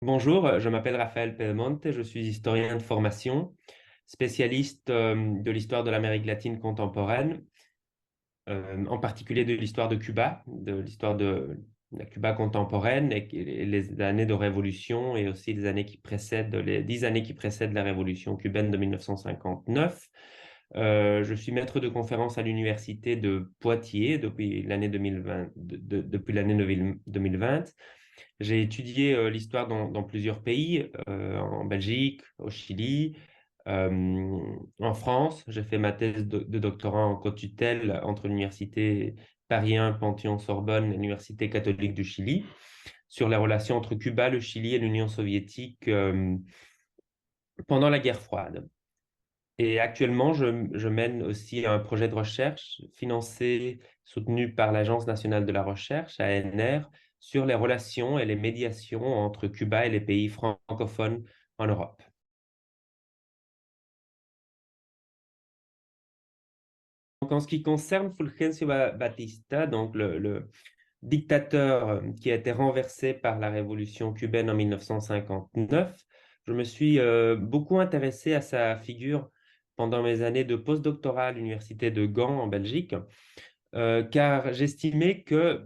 Bonjour, je m'appelle Raphaël Pelmonte, je suis historien de formation, spécialiste de l'histoire de l'Amérique latine contemporaine, en particulier de l'histoire de Cuba, de l'histoire de la Cuba contemporaine et les années de révolution et aussi les années qui précèdent, les 10 années qui précèdent la révolution cubaine de 1959. Je suis maître de conférence à l'université de Poitiers depuis l'année 2020, depuis l'année 2020. J'ai étudié l'histoire dans plusieurs pays, en Belgique, au Chili, en France. J'ai fait ma thèse de doctorat en co-tutelle entre l'université Paris 1, Panthéon-Sorbonne et l'université catholique du Chili sur les relations entre Cuba, le Chili et l'Union soviétique pendant la guerre froide. Et actuellement, je mène aussi un projet de recherche financé, soutenu par l'Agence nationale de la recherche, ANR, sur les relations et les médiations entre Cuba et les pays francophones en Europe. Donc, en ce qui concerne Fulgencio Batista, donc le dictateur qui a été renversé par la révolution cubaine en 1959, je me suis beaucoup intéressé à sa figure pendant mes années de postdoctorat à l'université de Gand en Belgique, car j'estimais que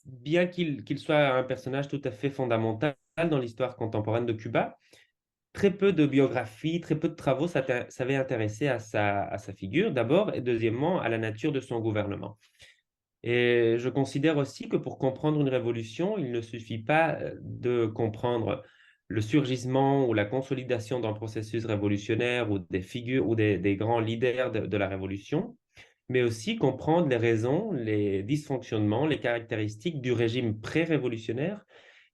bien qu'il soit un personnage tout à fait fondamental dans l'histoire contemporaine de Cuba, très peu de biographies, très peu de travaux s'avaient intéressé à sa figure, d'abord, et deuxièmement, à la nature de son gouvernement. Et je considère aussi que pour comprendre une révolution, il ne suffit pas de comprendre le surgissement ou la consolidation d'un processus révolutionnaire ou des figures ou des grands leaders de la révolution, mais aussi comprendre les raisons, les dysfonctionnements, les caractéristiques du régime pré-révolutionnaire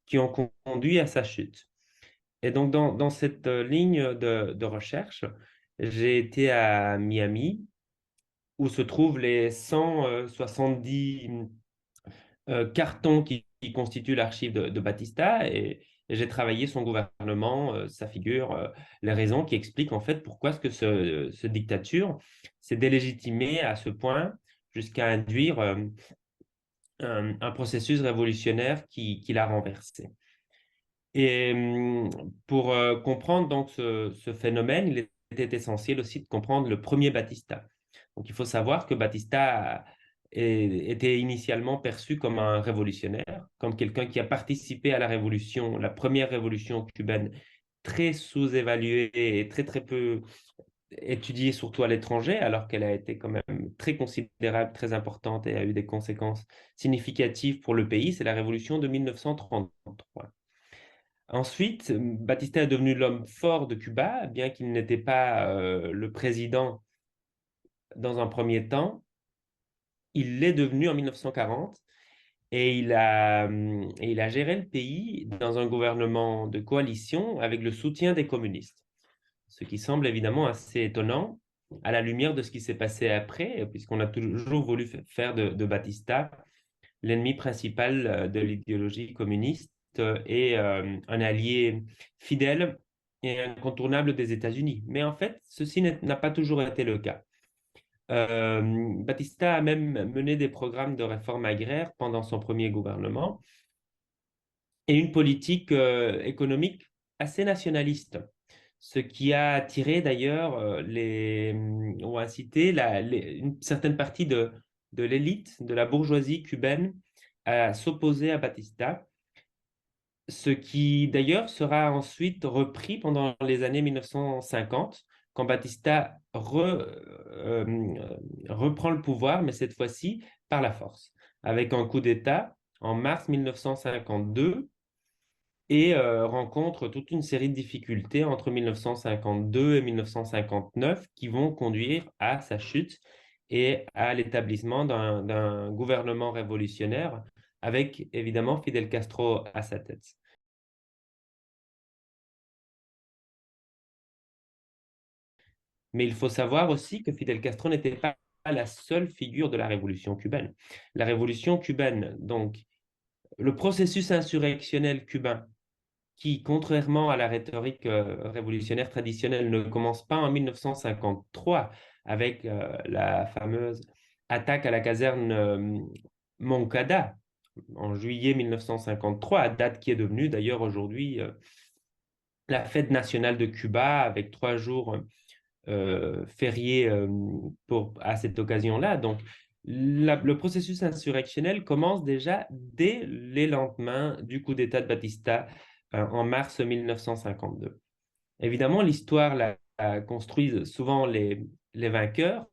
qui ont conduit à sa chute. Et donc, dans cette ligne de recherche, j'ai été à Miami, où se trouvent les 170 cartons qui constituent l'archive de Batista, et j'ai travaillé son gouvernement, sa figure, les raisons qui expliquent en fait pourquoi est-ce que ce dictature s'est délégitimée à ce point jusqu'à induire un processus révolutionnaire qui l'a renversé. Et pour comprendre donc ce phénomène, il était essentiel aussi de comprendre le premier Batista. Donc il faut savoir que Batista était initialement perçu comme un révolutionnaire, comme quelqu'un qui a participé à la révolution, la première révolution cubaine, très sous-évaluée et très très peu étudiée, surtout à l'étranger, alors qu'elle a été quand même très considérable, très importante et a eu des conséquences significatives pour le pays. C'est la révolution de 1933. Ensuite, Batista est devenu l'homme fort de Cuba, bien qu'il n'était pas le président dans un premier temps. Il l'est devenu en 1940, et il a géré le pays dans un gouvernement de coalition avec le soutien des communistes. Ce qui semble évidemment assez étonnant à la lumière de ce qui s'est passé après, puisqu'on a toujours voulu faire de Batista l'ennemi principal de l'idéologie communiste et un allié fidèle et incontournable des États-Unis. Mais en fait, ceci n'a pas toujours été le cas. Batista a même mené des programmes de réforme agraire pendant son premier gouvernement et une politique économique assez nationaliste, ce qui a attiré d'ailleurs ou incité une certaine partie de l'élite, de la bourgeoisie cubaine à s'opposer à Batista, ce qui d'ailleurs sera ensuite repris pendant les années 1950, quand Batista reprend le pouvoir, mais cette fois-ci par la force, avec un coup d'État en mars 1952, et rencontre toute une série de difficultés entre 1952 et 1959 qui vont conduire à sa chute et à l'établissement d'un gouvernement révolutionnaire avec évidemment Fidel Castro à sa tête. Mais il faut savoir aussi que Fidel Castro n'était pas la seule figure de la révolution cubaine. La révolution cubaine, donc le processus insurrectionnel cubain, qui, contrairement à la rhétorique révolutionnaire traditionnelle, ne commence pas en 1953 avec la fameuse attaque à la caserne Moncada en juillet 1953, à date qui est devenue d'ailleurs aujourd'hui la fête nationale de Cuba, avec 3 jours fériés à cette occasion-là. Donc, le processus insurrectionnel commence déjà dès les lendemains du coup d'État de Batista en mars 1952. Évidemment, l'histoire la construit souvent les vainqueurs.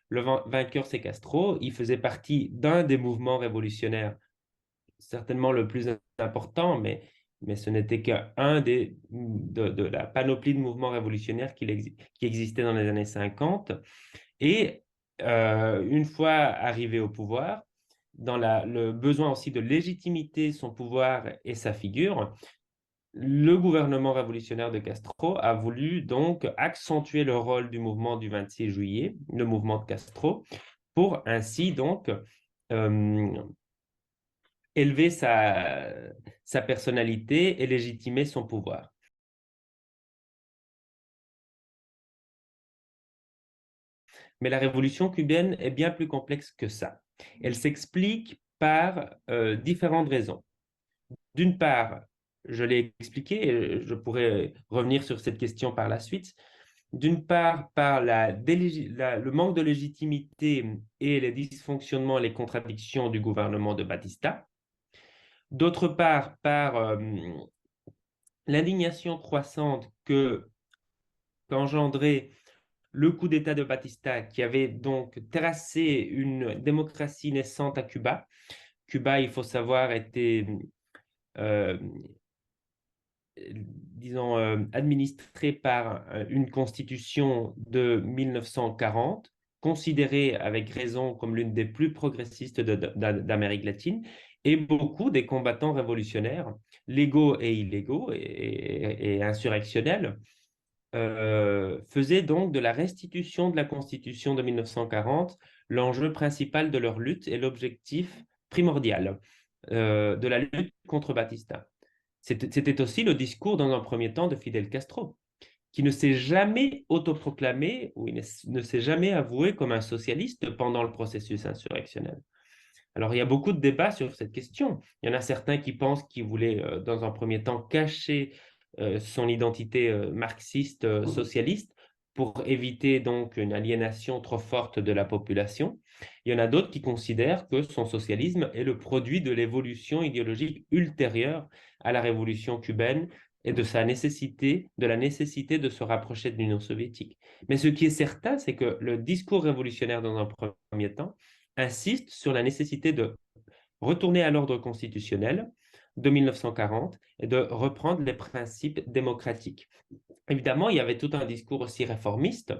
Le vainqueur, c'est Castro. Il faisait partie d'un des mouvements révolutionnaires, certainement le plus important, mais ce n'était qu'un de la panoplie de mouvements révolutionnaires qui existait dans les années 50. Et une fois arrivé au pouvoir, dans le besoin aussi de légitimité son pouvoir et sa figure, le gouvernement révolutionnaire de Castro a voulu donc accentuer le rôle du mouvement du 26 juillet, le mouvement de Castro, pour ainsi donc euh, élever sa personnalité et légitimer son pouvoir. Mais la révolution cubaine est bien plus complexe que ça. Elle s'explique par différentes raisons. D'une part, je l'ai expliqué, et je pourrais revenir sur cette question par la suite. D'une part, par le manque de légitimité et les dysfonctionnements et les contradictions du gouvernement de Batista. D'autre part, par l'indignation croissante qu'engendrait le coup d'État de Batista, qui avait donc tracé une démocratie naissante à Cuba. Cuba, il faut savoir, était euh, disons, administré par une constitution de 1940, considérée avec raison comme l'une des plus progressistes d'Amérique latine, et beaucoup des combattants révolutionnaires, légaux et illégaux et insurrectionnels, faisaient donc de la restitution de la constitution de 1940 l'enjeu principal de leur lutte et l'objectif primordial de la lutte contre Batista. C'était aussi le discours, dans un premier temps, de Fidel Castro, qui ne s'est jamais autoproclamé ou il ne s'est jamais avoué comme un socialiste pendant le processus insurrectionnel. Alors, il y a beaucoup de débats sur cette question. Il y en a certains qui pensent qu'il voulait, dans un premier temps, cacher son identité marxiste, socialiste, pour éviter donc une aliénation trop forte de la population. Il y en a d'autres qui considèrent que son socialisme est le produit de l'évolution idéologique ultérieure à la révolution cubaine et de la nécessité de se rapprocher de l'Union soviétique. Mais ce qui est certain, c'est que le discours révolutionnaire, dans un premier temps, insiste sur la nécessité de retourner à l'ordre constitutionnel de 1940 et de reprendre les principes démocratiques. Évidemment, il y avait tout un discours aussi réformiste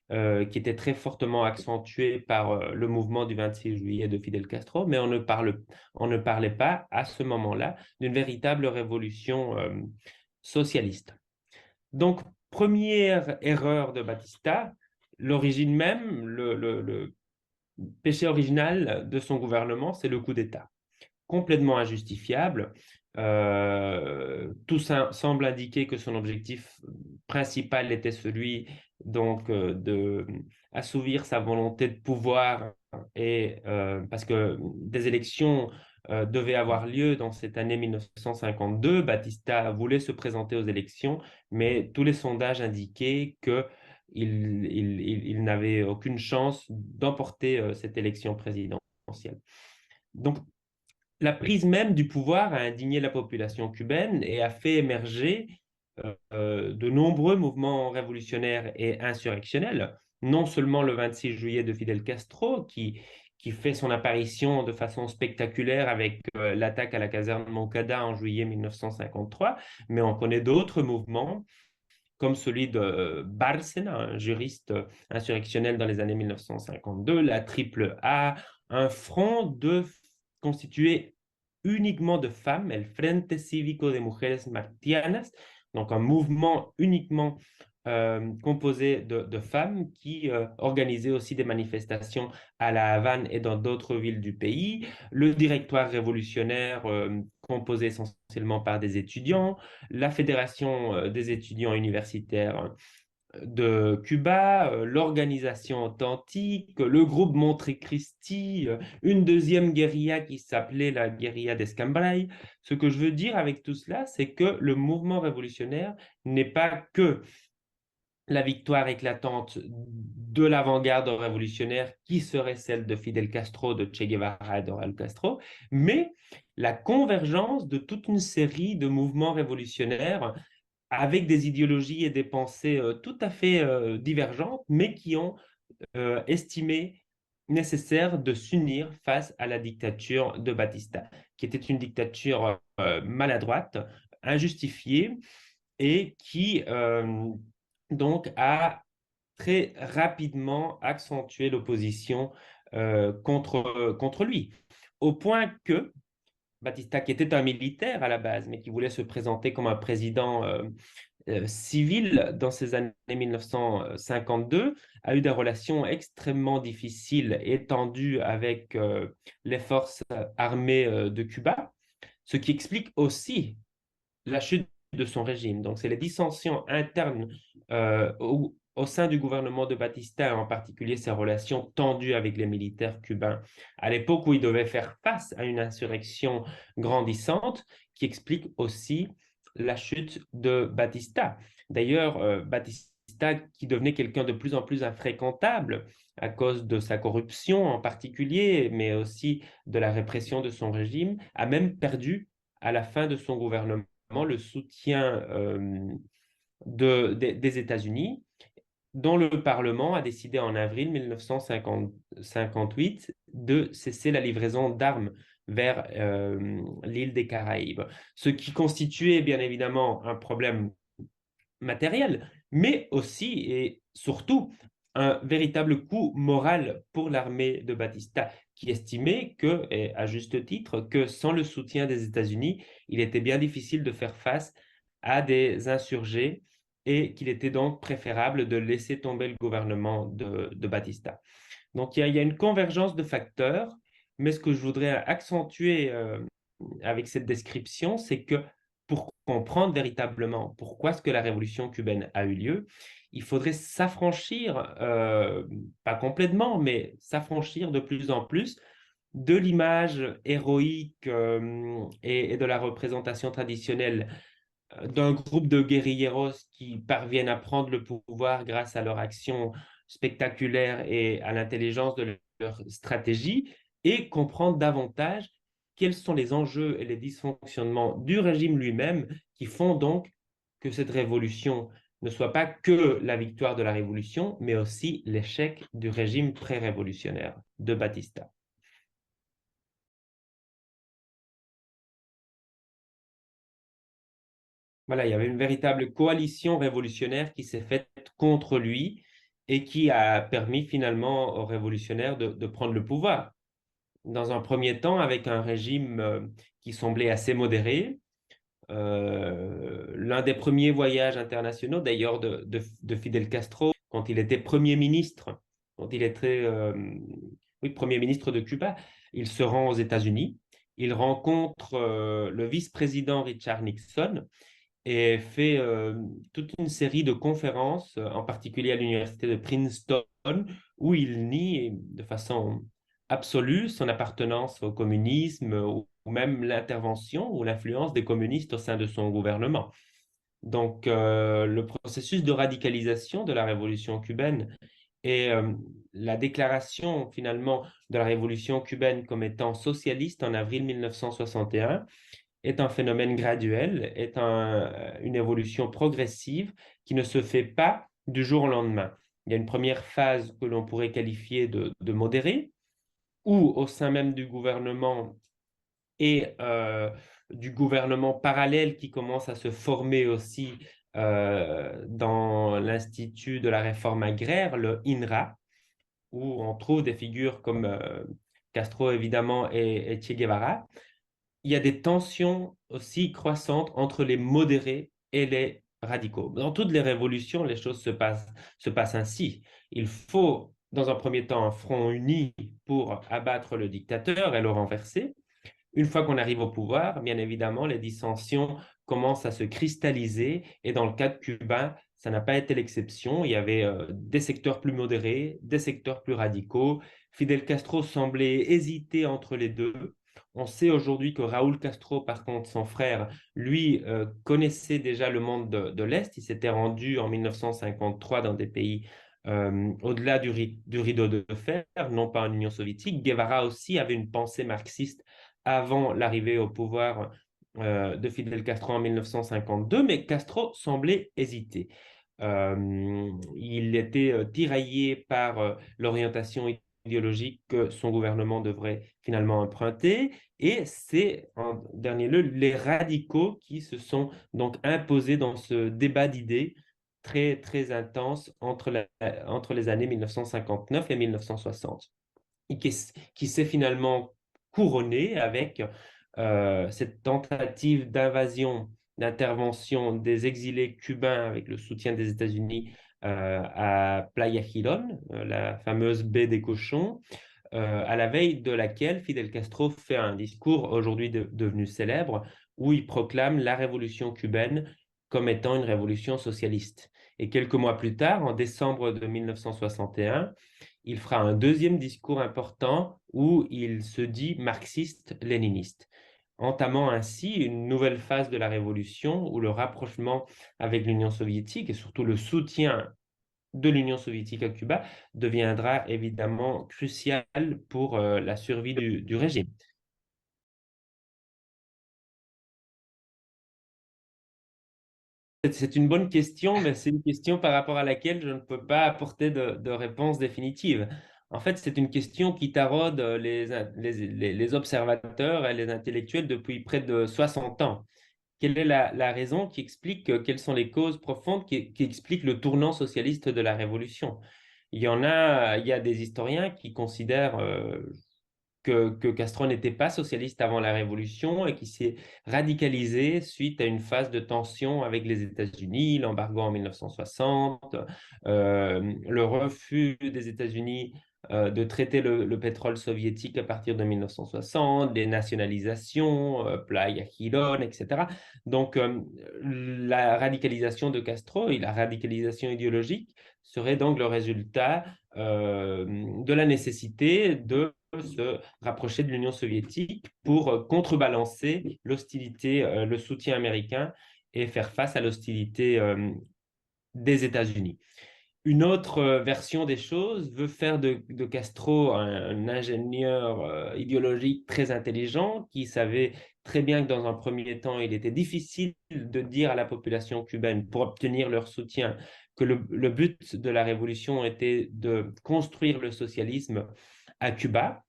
qui était très fortement accentué par le mouvement du 26 juillet de Fidel Castro, mais on ne parlait pas à ce moment-là d'une véritable révolution socialiste. Donc, première erreur de Batista, l'origine même, le péché original de son gouvernement, c'est le coup d'État. Complètement injustifiable. Tout ça semble indiquer que son objectif principal était celui donc de assouvir sa volonté de pouvoir et parce que des élections devaient avoir lieu dans cette année 1952. Batista voulait se présenter aux élections, mais tous les sondages indiquaient que il n'avait aucune chance d'emporter cette élection présidentielle. Donc, la prise même du pouvoir a indigné la population cubaine et a fait émerger de nombreux mouvements révolutionnaires et insurrectionnels, non seulement le 26 juillet de Fidel Castro, qui fait son apparition de façon spectaculaire avec l'attaque à la caserne Moncada en juillet 1953, mais on connaît d'autres mouvements comme celui de Bárcena, un juriste insurrectionnel dans les années 1952, la Triple A, un front constitué uniquement de femmes, el Frente Cívico de Mujeres Martianas, donc un mouvement uniquement composé de femmes qui organisaient aussi des manifestations à La Havane et dans d'autres villes du pays. Le directoire révolutionnaire composé essentiellement par des étudiants, la Fédération des étudiants universitaires de Cuba, l'organisation authentique, le groupe Montecristi, une deuxième guérilla qui s'appelait la guérilla d'Escambray. Ce que je veux dire avec tout cela, c'est que le mouvement révolutionnaire n'est pas que la victoire éclatante de l'avant-garde révolutionnaire qui serait celle de Fidel Castro, de Che Guevara et de Raúl Castro, mais la convergence de toute une série de mouvements révolutionnaires avec des idéologies et des pensées tout à fait divergentes, mais qui ont estimé nécessaire de s'unir face à la dictature de Batista, qui était une dictature maladroite, injustifiée, et qui donc a très rapidement accentué l'opposition contre lui, au point que Batista, qui était un militaire à la base, mais qui voulait se présenter comme un président civil dans ces années 1952, a eu des relations extrêmement difficiles et tendues avec les forces armées de Cuba, ce qui explique aussi la chute de son régime. Donc, c'est les dissensions internes au sein du gouvernement de Batista, en particulier ses relations tendues avec les militaires cubains à l'époque où il devait faire face à une insurrection grandissante, qui explique aussi la chute de Batista. D'ailleurs, Batista, qui devenait quelqu'un de plus en plus infréquentable à cause de sa corruption en particulier, mais aussi de la répression de son régime, a même perdu à la fin de son gouvernement le soutien des États-Unis, dont le Parlement a décidé en avril 1958 de cesser la livraison d'armes vers l'île des Caraïbes, ce qui constituait bien évidemment un problème matériel, mais aussi et surtout un véritable coup moral pour l'armée de Batista, qui estimait que, et à juste titre, que sans le soutien des États-Unis, il était bien difficile de faire face à des insurgés et qu'il était donc préférable de laisser tomber le gouvernement de Batista. Donc il y a une convergence de facteurs, mais ce que je voudrais accentuer avec cette description, c'est que pour comprendre véritablement pourquoi est-ce que la révolution cubaine a eu lieu, il faudrait s'affranchir, pas complètement, mais s'affranchir de plus en plus de l'image héroïque et de la représentation traditionnelle d'un groupe de guérilleros qui parviennent à prendre le pouvoir grâce à leur action spectaculaire et à l'intelligence de leur stratégie, et comprendre davantage quels sont les enjeux et les dysfonctionnements du régime lui-même qui font donc que cette révolution ne soit pas que la victoire de la révolution, mais aussi l'échec du régime pré-révolutionnaire de Batista. Voilà, il y avait une véritable coalition révolutionnaire qui s'est faite contre lui et qui a permis finalement aux révolutionnaires de prendre le pouvoir. Dans un premier temps, avec un régime qui semblait assez modéré. L'un des premiers voyages internationaux, d'ailleurs, de Fidel Castro, quand il était Premier ministre, quand il était oui, Premier ministre de Cuba, il se rend aux États-Unis. Il rencontre le vice-président Richard Nixon et fait toute une série de conférences, en particulier à l'université de Princeton, où il nie de façon absolue son appartenance au communisme ou même l'intervention ou l'influence des communistes au sein de son gouvernement. Donc, le processus de radicalisation de la révolution cubaine et la déclaration finalement de la révolution cubaine comme étant socialiste en avril 1961 est un phénomène graduel, est une évolution progressive qui ne se fait pas du jour au lendemain. Il y a une première phase que l'on pourrait qualifier de modérée, où au sein même du gouvernement et du gouvernement parallèle qui commence à se former aussi dans l'Institut de la réforme agraire, le INRA, où on trouve des figures comme Castro évidemment et Che Guevara. Il y a des tensions aussi croissantes entre les modérés et les radicaux. Dans toutes les révolutions, les choses se passent ainsi. Il faut, dans un premier temps, un front uni pour abattre le dictateur et le renverser. Une fois qu'on arrive au pouvoir, bien évidemment, les dissensions commence à se cristalliser. Et dans le cas de cubain, ça n'a pas été l'exception. Il y avait des secteurs plus modérés, des secteurs plus radicaux. Fidel Castro semblait hésiter entre les deux. On sait aujourd'hui que Raúl Castro, par contre, son frère, lui, connaissait déjà le monde de l'Est. Il s'était rendu en 1953 dans des pays au-delà du rideau de fer, non pas en Union soviétique. Guevara aussi avait une pensée marxiste avant l'arrivée au pouvoir de Fidel Castro en 1952, mais Castro semblait hésiter. Il était tiraillé par l'orientation idéologique que son gouvernement devrait finalement emprunter. Et c'est, en dernier lieu, les radicaux qui se sont donc imposés dans ce débat d'idées très, très intense entre les années 1959 et 1960, et qui s'est finalement couronné avec cette tentative d'invasion, d'intervention des exilés cubains avec le soutien des États-Unis à Playa Girón, la fameuse baie des cochons, à la veille de laquelle Fidel Castro fait un discours aujourd'hui devenu célèbre, où il proclame la révolution cubaine comme étant une révolution socialiste. Et quelques mois plus tard, en décembre de 1961, il fera un deuxième discours important où il se dit marxiste-léniniste, entamant ainsi une nouvelle phase de la révolution où le rapprochement avec l'Union soviétique et surtout le soutien de l'Union soviétique à Cuba deviendra évidemment crucial pour la survie du régime. C'est une bonne question, mais c'est une question par rapport à laquelle je ne peux pas apporter de réponse définitive. En fait, c'est une question qui taraude les observateurs et les intellectuels depuis près de 60 ans. Quelle est la raison qui explique, quelles sont les causes profondes qui expliquent le tournant socialiste de la Révolution? Il y a des historiens qui considèrent que Castro n'était pas socialiste avant la Révolution et qui s'est radicalisé suite à une phase de tension avec les États-Unis, l'embargo en 1960, le refus des États-Unis de traiter le pétrole soviétique à partir de 1960, les nationalisations, Playa Girón, etc. Donc, la radicalisation de Castro et la radicalisation idéologique serait donc le résultat de la nécessité de se rapprocher de l'Union soviétique pour contrebalancer l'hostilité, le soutien américain et faire face à l'hostilité des États-Unis. Une autre version des choses veut faire de Castro un ingénieur idéologique très intelligent qui savait très bien que dans un premier temps, il était difficile de dire à la population cubaine pour obtenir leur soutien que le but de la révolution était de construire le socialisme à Cuba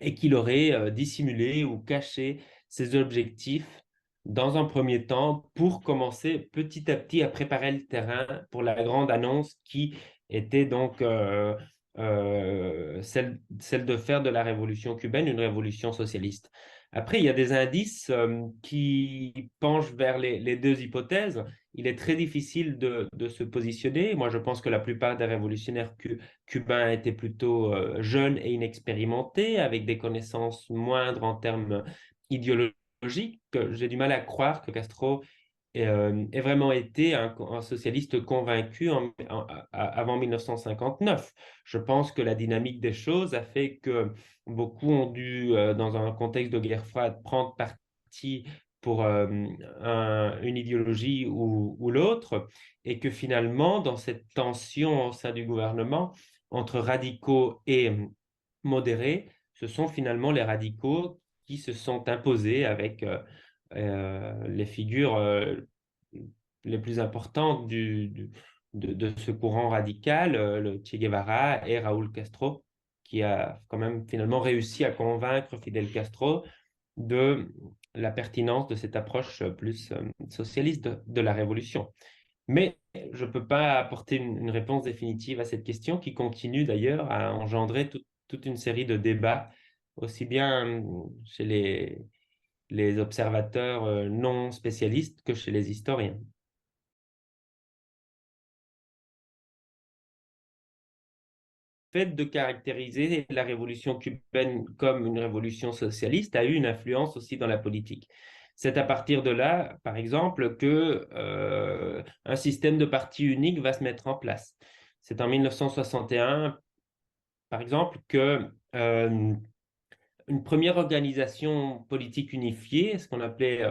et qu'il aurait dissimulé ou caché ses objectifs dans un premier temps pour commencer petit à petit à préparer le terrain pour la grande annonce qui était donc celle de faire de la révolution cubaine une révolution socialiste. Après, il y a des indices qui penchent vers les deux hypothèses. Il est très difficile de se positionner. Moi, je pense que la plupart des révolutionnaires cubains étaient plutôt jeunes et inexpérimentés, avec des connaissances moindres en termes idéologiques. J'ai du mal à croire que Castro ait vraiment été un socialiste convaincu avant 1959. Je pense que la dynamique des choses a fait que beaucoup ont dû, dans un contexte de guerre froide, prendre parti pour une idéologie ou l'autre, et que finalement, dans cette tension au sein du gouvernement entre radicaux et modérés, ce sont finalement les radicaux qui se sont imposés avec les figures les plus importantes de ce courant radical, le Che Guevara et Raúl Castro, qui a quand même finalement réussi à convaincre Fidel Castro de la pertinence de cette approche plus socialiste de la révolution. Mais je ne peux pas apporter une réponse définitive à cette question qui continue d'ailleurs à engendrer toute une série de débats, aussi bien chez les observateurs non spécialistes que chez les historiens. Le fait de caractériser la révolution cubaine comme une révolution socialiste a eu une influence aussi dans la politique. C'est à partir de là, par exemple, que un système de parti unique va se mettre en place. C'est en 1961, par exemple, que une première organisation politique unifiée, ce qu'on appelait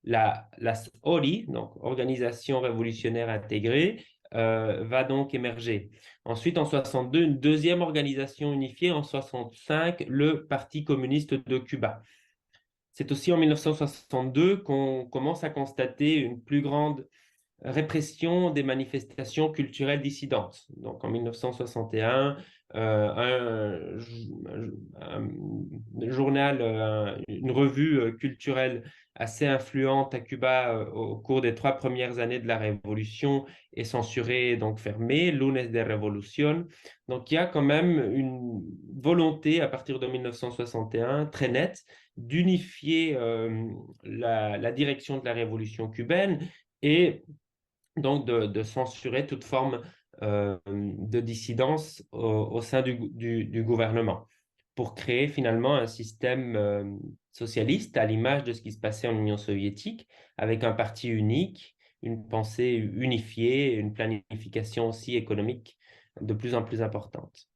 la SORI, donc Organisation révolutionnaire intégrée, va donc émerger. Ensuite, en 62, une deuxième organisation unifiée, en 65, le Parti communiste de Cuba. C'est aussi en 1962 qu'on commence à constater une plus grande répression des manifestations culturelles dissidentes. Donc en 1961, un journal, une revue culturelle assez influente à Cuba au cours des 3 premières années de la Révolution est censurée, donc fermée, Lunes de Revolución. Donc il y a quand même une volonté à partir de 1961 très nette d'unifier la direction de la révolution cubaine et donc de censurer toute forme de dissidence au sein du gouvernement pour créer finalement un système socialiste à l'image de ce qui se passait en Union soviétique, avec un parti unique, une pensée unifiée, une planification aussi économique de plus en plus importante.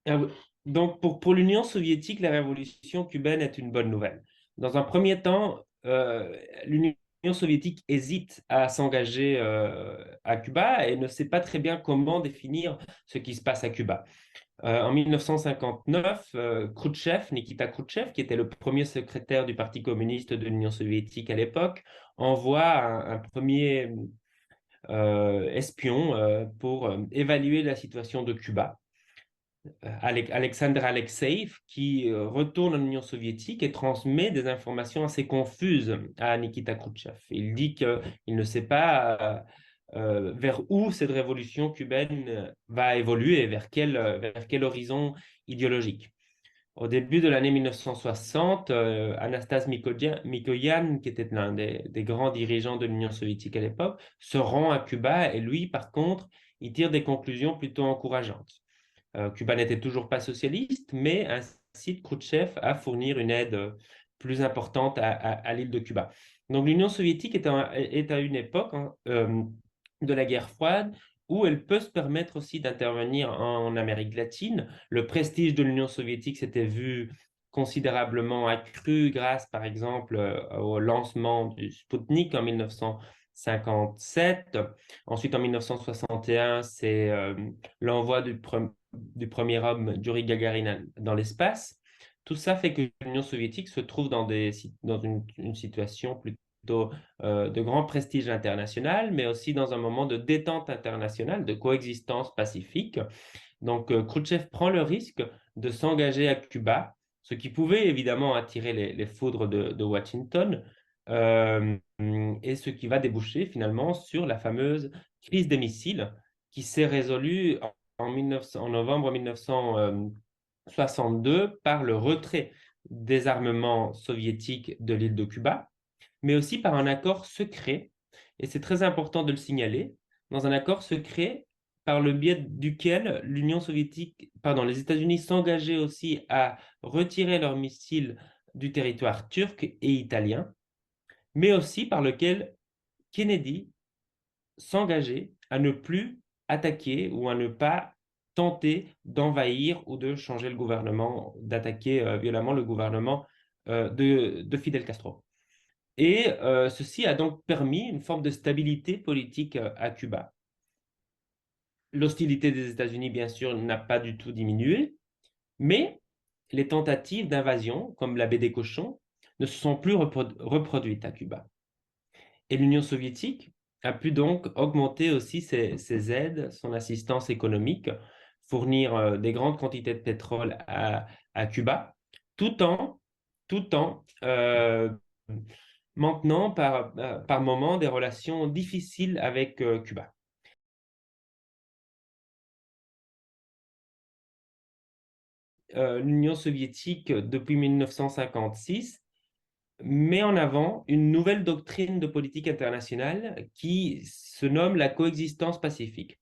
Ah oui. Donc, pour l'Union soviétique, la révolution cubaine est une bonne nouvelle. Dans un premier temps, l'Union soviétique hésite à s'engager à Cuba et ne sait pas très bien comment définir ce qui se passe à Cuba. En 1959, Khrouchtchev, Nikita Khrouchtchev, qui était le premier secrétaire du Parti communiste de l'Union soviétique à l'époque, envoie un premier espion pour évaluer la situation de Cuba. Alexandre Alexeïv, qui retourne en Union soviétique et transmet des informations assez confuses à Nikita Khrouchtchev. Il dit qu'il ne sait pas vers où cette révolution cubaine va évoluer, vers quel horizon idéologique. Au début de l'année 1960, Anastas Mikoyan, qui était l'un des grands dirigeants de l'Union soviétique à l'époque, se rend à Cuba et lui, par contre, il tire des conclusions plutôt encourageantes. Cuba n'était toujours pas socialiste, mais incite Khrouchtchev à fournir une aide plus importante à l'île de Cuba. Donc l'Union soviétique est à une époque de la guerre froide où elle peut se permettre aussi d'intervenir en Amérique latine. Le prestige de l'Union soviétique s'était vu considérablement accru grâce, par exemple, au lancement du Sputnik en 1957. Ensuite, en 1961, c'est l'envoi du premier homme, Yuri Gagarin, dans l'espace. Tout ça fait que l'Union soviétique se trouve dans une situation plutôt de grand prestige international, mais aussi dans un moment de détente internationale, de coexistence pacifique. Donc, Khrouchtchev prend le risque de s'engager à Cuba, ce qui pouvait évidemment attirer les foudres de Washington, et ce qui va déboucher finalement sur la fameuse crise des missiles qui s'est résolue en novembre 1962 par le retrait des armements soviétiques de l'île de Cuba, mais aussi par un accord secret, et c'est très important de le signaler, dans un accord secret par le biais duquel l'Union soviétique, pardon, les États-Unis s'engageaient aussi à retirer leurs missiles du territoire turc et italien, mais aussi par lequel Kennedy s'engageait à ne plus attaquer ou à ne pas tenter d'envahir ou de changer le gouvernement, d'attaquer violemment le gouvernement de Fidel Castro. Et ceci a donc permis une forme de stabilité politique à Cuba. L'hostilité des États-Unis, bien sûr, n'a pas du tout diminué, mais les tentatives d'invasion, comme la baie des cochons, ne se sont plus reproduites à Cuba. Et l'Union soviétique a pu donc augmenter aussi ses aides, son assistance économique, fournir des grandes quantités de pétrole à Cuba, tout en, tout en maintenant par moments des relations difficiles avec Cuba. L'Union soviétique, depuis 1956, met en avant une nouvelle doctrine de politique internationale qui se nomme la coexistence pacifique.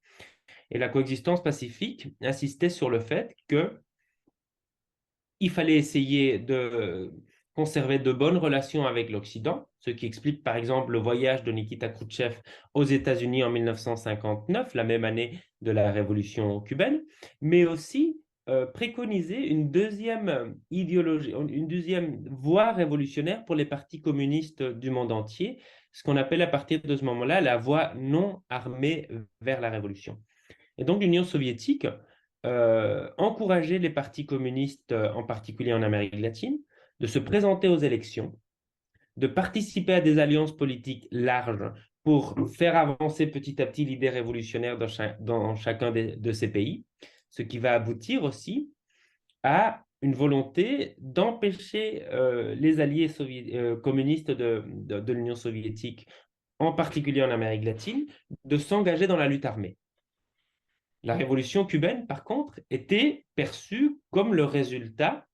Et la coexistence pacifique insistait sur le fait que il fallait essayer de conserver de bonnes relations avec l'Occident, ce qui explique par exemple le voyage de Nikita Khrouchtchev aux États-Unis en 1959, la même année de la révolution cubaine, mais aussi préconiser une deuxième idéologie, une deuxième voie révolutionnaire pour les partis communistes du monde entier, ce qu'on appelle à partir de ce moment-là la voie non armée vers la révolution. Et donc l'Union soviétique encourageait les partis communistes, en particulier en Amérique latine, de se présenter aux élections, de participer à des alliances politiques larges pour faire avancer petit à petit l'idée révolutionnaire dans chacun de ces pays, ce qui va aboutir aussi à une volonté d'empêcher les alliés communistes de l'Union soviétique, en particulier en Amérique latine, de s'engager dans la lutte armée. La révolution cubaine, par contre, était perçue comme le résultat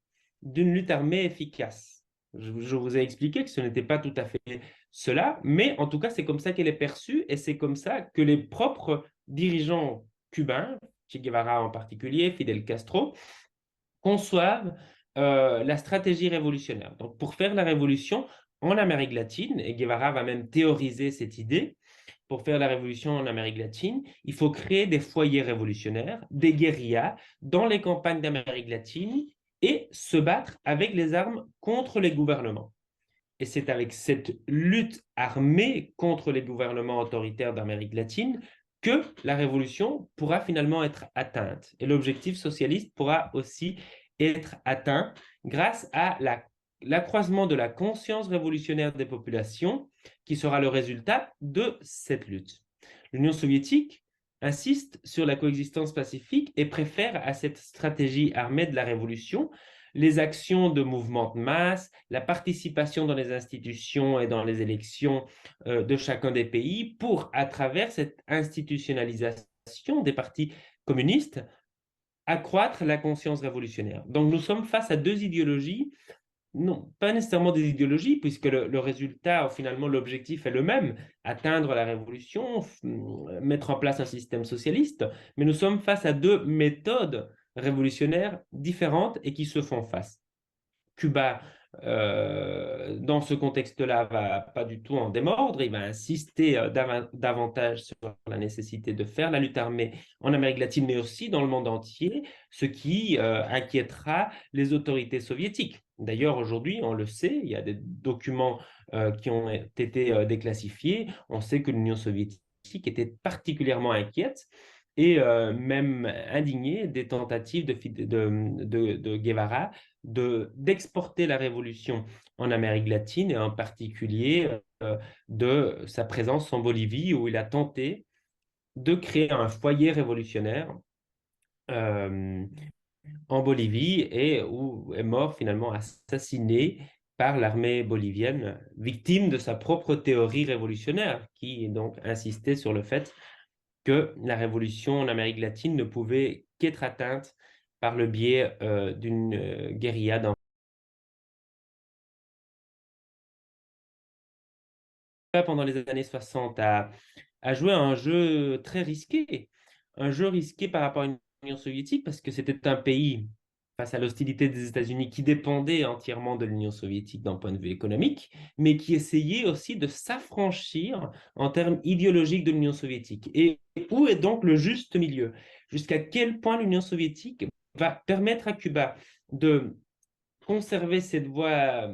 d'une lutte armée efficace. Je vous ai expliqué que ce n'était pas tout à fait cela, mais en tout cas, c'est comme ça qu'elle est perçue et c'est comme ça que les propres dirigeants cubains, Che Guevara en particulier, Fidel Castro, conçoivent la stratégie révolutionnaire. Donc, pour faire la révolution en Amérique latine, et Guevara va même théoriser cette idée, pour faire la révolution en Amérique latine, il faut créer des foyers révolutionnaires, des guérillas dans les campagnes d'Amérique latine et se battre avec les armes contre les gouvernements. Et c'est avec cette lutte armée contre les gouvernements autoritaires d'Amérique latine que la révolution pourra finalement être atteinte. Et l'objectif socialiste pourra aussi être atteint grâce à l'accroissement de la conscience révolutionnaire des populations qui sera le résultat de cette lutte. L'Union soviétique insiste sur la coexistence pacifique et préfère à cette stratégie armée de la révolution les actions de mouvements de masse, la participation dans les institutions et dans les élections de chacun des pays pour, à travers cette institutionnalisation des partis communistes, accroître la conscience révolutionnaire. Donc nous sommes face à deux idéologies, non, pas nécessairement des idéologies, puisque le résultat, finalement, l'objectif est le même, atteindre la révolution, mettre en place un système socialiste, mais nous sommes face à deux méthodes révolutionnaires différentes et qui se font face. Cuba, dans ce contexte-là, va pas du tout en démordre. Il va insister davantage sur la nécessité de faire la lutte armée en Amérique latine, mais aussi dans le monde entier, ce qui inquiétera les autorités soviétiques. D'ailleurs, aujourd'hui, on le sait, il y a des documents qui ont été déclassifiés. On sait que l'Union soviétique était particulièrement inquiète et même indignée des tentatives de Guevara d'exporter la révolution en Amérique latine et en particulier de sa présence en Bolivie où il a tenté de créer un foyer révolutionnaire euh, en Bolivie et où est mort finalement assassiné par l'armée bolivienne, victime de sa propre théorie révolutionnaire qui donc insistait sur le fait que la révolution en Amérique latine ne pouvait qu'être atteinte par le biais d'une guérilla pendant les années 60 a joué un jeu très risqué, un jeu risqué par rapport à l'Union soviétique parce que c'était un pays face à l'hostilité des États-Unis qui dépendait entièrement de l'Union soviétique d'un point de vue économique, mais qui essayait aussi de s'affranchir en termes idéologiques de l'Union soviétique. Et où est donc le juste milieu? Jusqu'à quel point l'Union soviétique va permettre à Cuba de conserver cette voie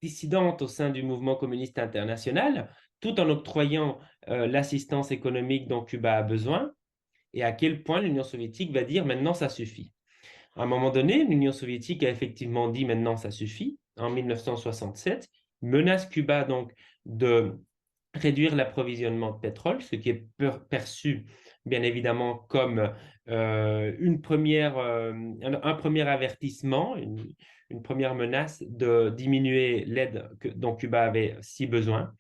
dissidente au sein du mouvement communiste international, tout en octroyant l'assistance économique dont Cuba a besoin, et à quel point l'Union soviétique va dire maintenant ça suffit. À un moment donné, l'Union soviétique a effectivement dit maintenant ça suffit, en 1967, menace Cuba donc de réduire l'approvisionnement de pétrole, ce qui est perçu bien évidemment comme un premier avertissement, une première menace de diminuer l'aide dont Cuba avait si besoin.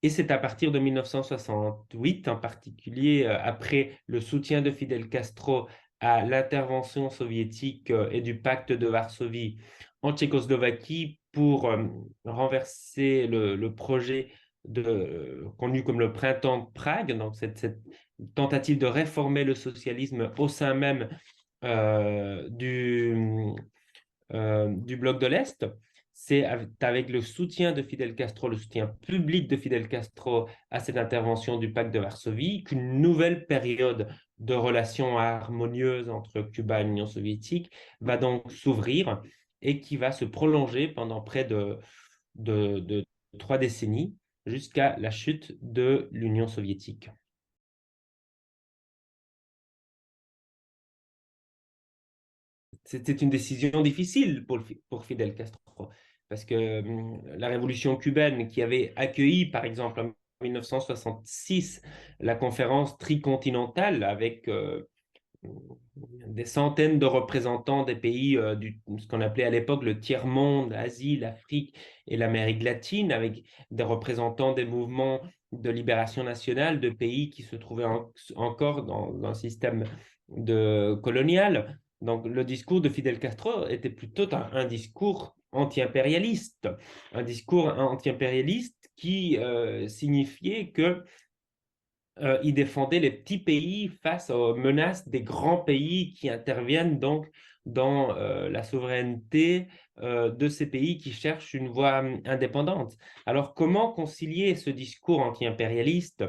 Et c'est à partir de 1968, en particulier après le soutien de Fidel Castro à l'intervention soviétique et du pacte de Varsovie en Tchécoslovaquie pour renverser le projet connu comme le printemps de Prague, donc cette tentative de réformer le socialisme au sein même euh, du, du bloc de l'Est. C'est avec le soutien de Fidel Castro, le soutien public de Fidel Castro à cette intervention du pacte de Varsovie, qu'une nouvelle période de relations harmonieuses entre Cuba et l'Union soviétique va donc s'ouvrir et qui va se prolonger pendant près de 3 décennies jusqu'à la chute de l'Union soviétique. C'était une décision difficile pour Fidel Castro, parce que la révolution cubaine qui avait accueilli, par exemple, en 1966, la conférence tricontinentale avec des centaines de représentants des pays ce qu'on appelait à l'époque le tiers-monde, l'Asie, l'Afrique et l'Amérique latine, avec des représentants des mouvements de libération nationale de pays qui se trouvaient encore dans un système colonial. Donc le discours de Fidel Castro était plutôt un discours anti-impérialiste, qui signifiait que il défendait les petits pays face aux menaces des grands pays qui interviennent donc dans la souveraineté de ces pays qui cherchent une voie indépendante. Alors, comment concilier ce discours anti-impérialiste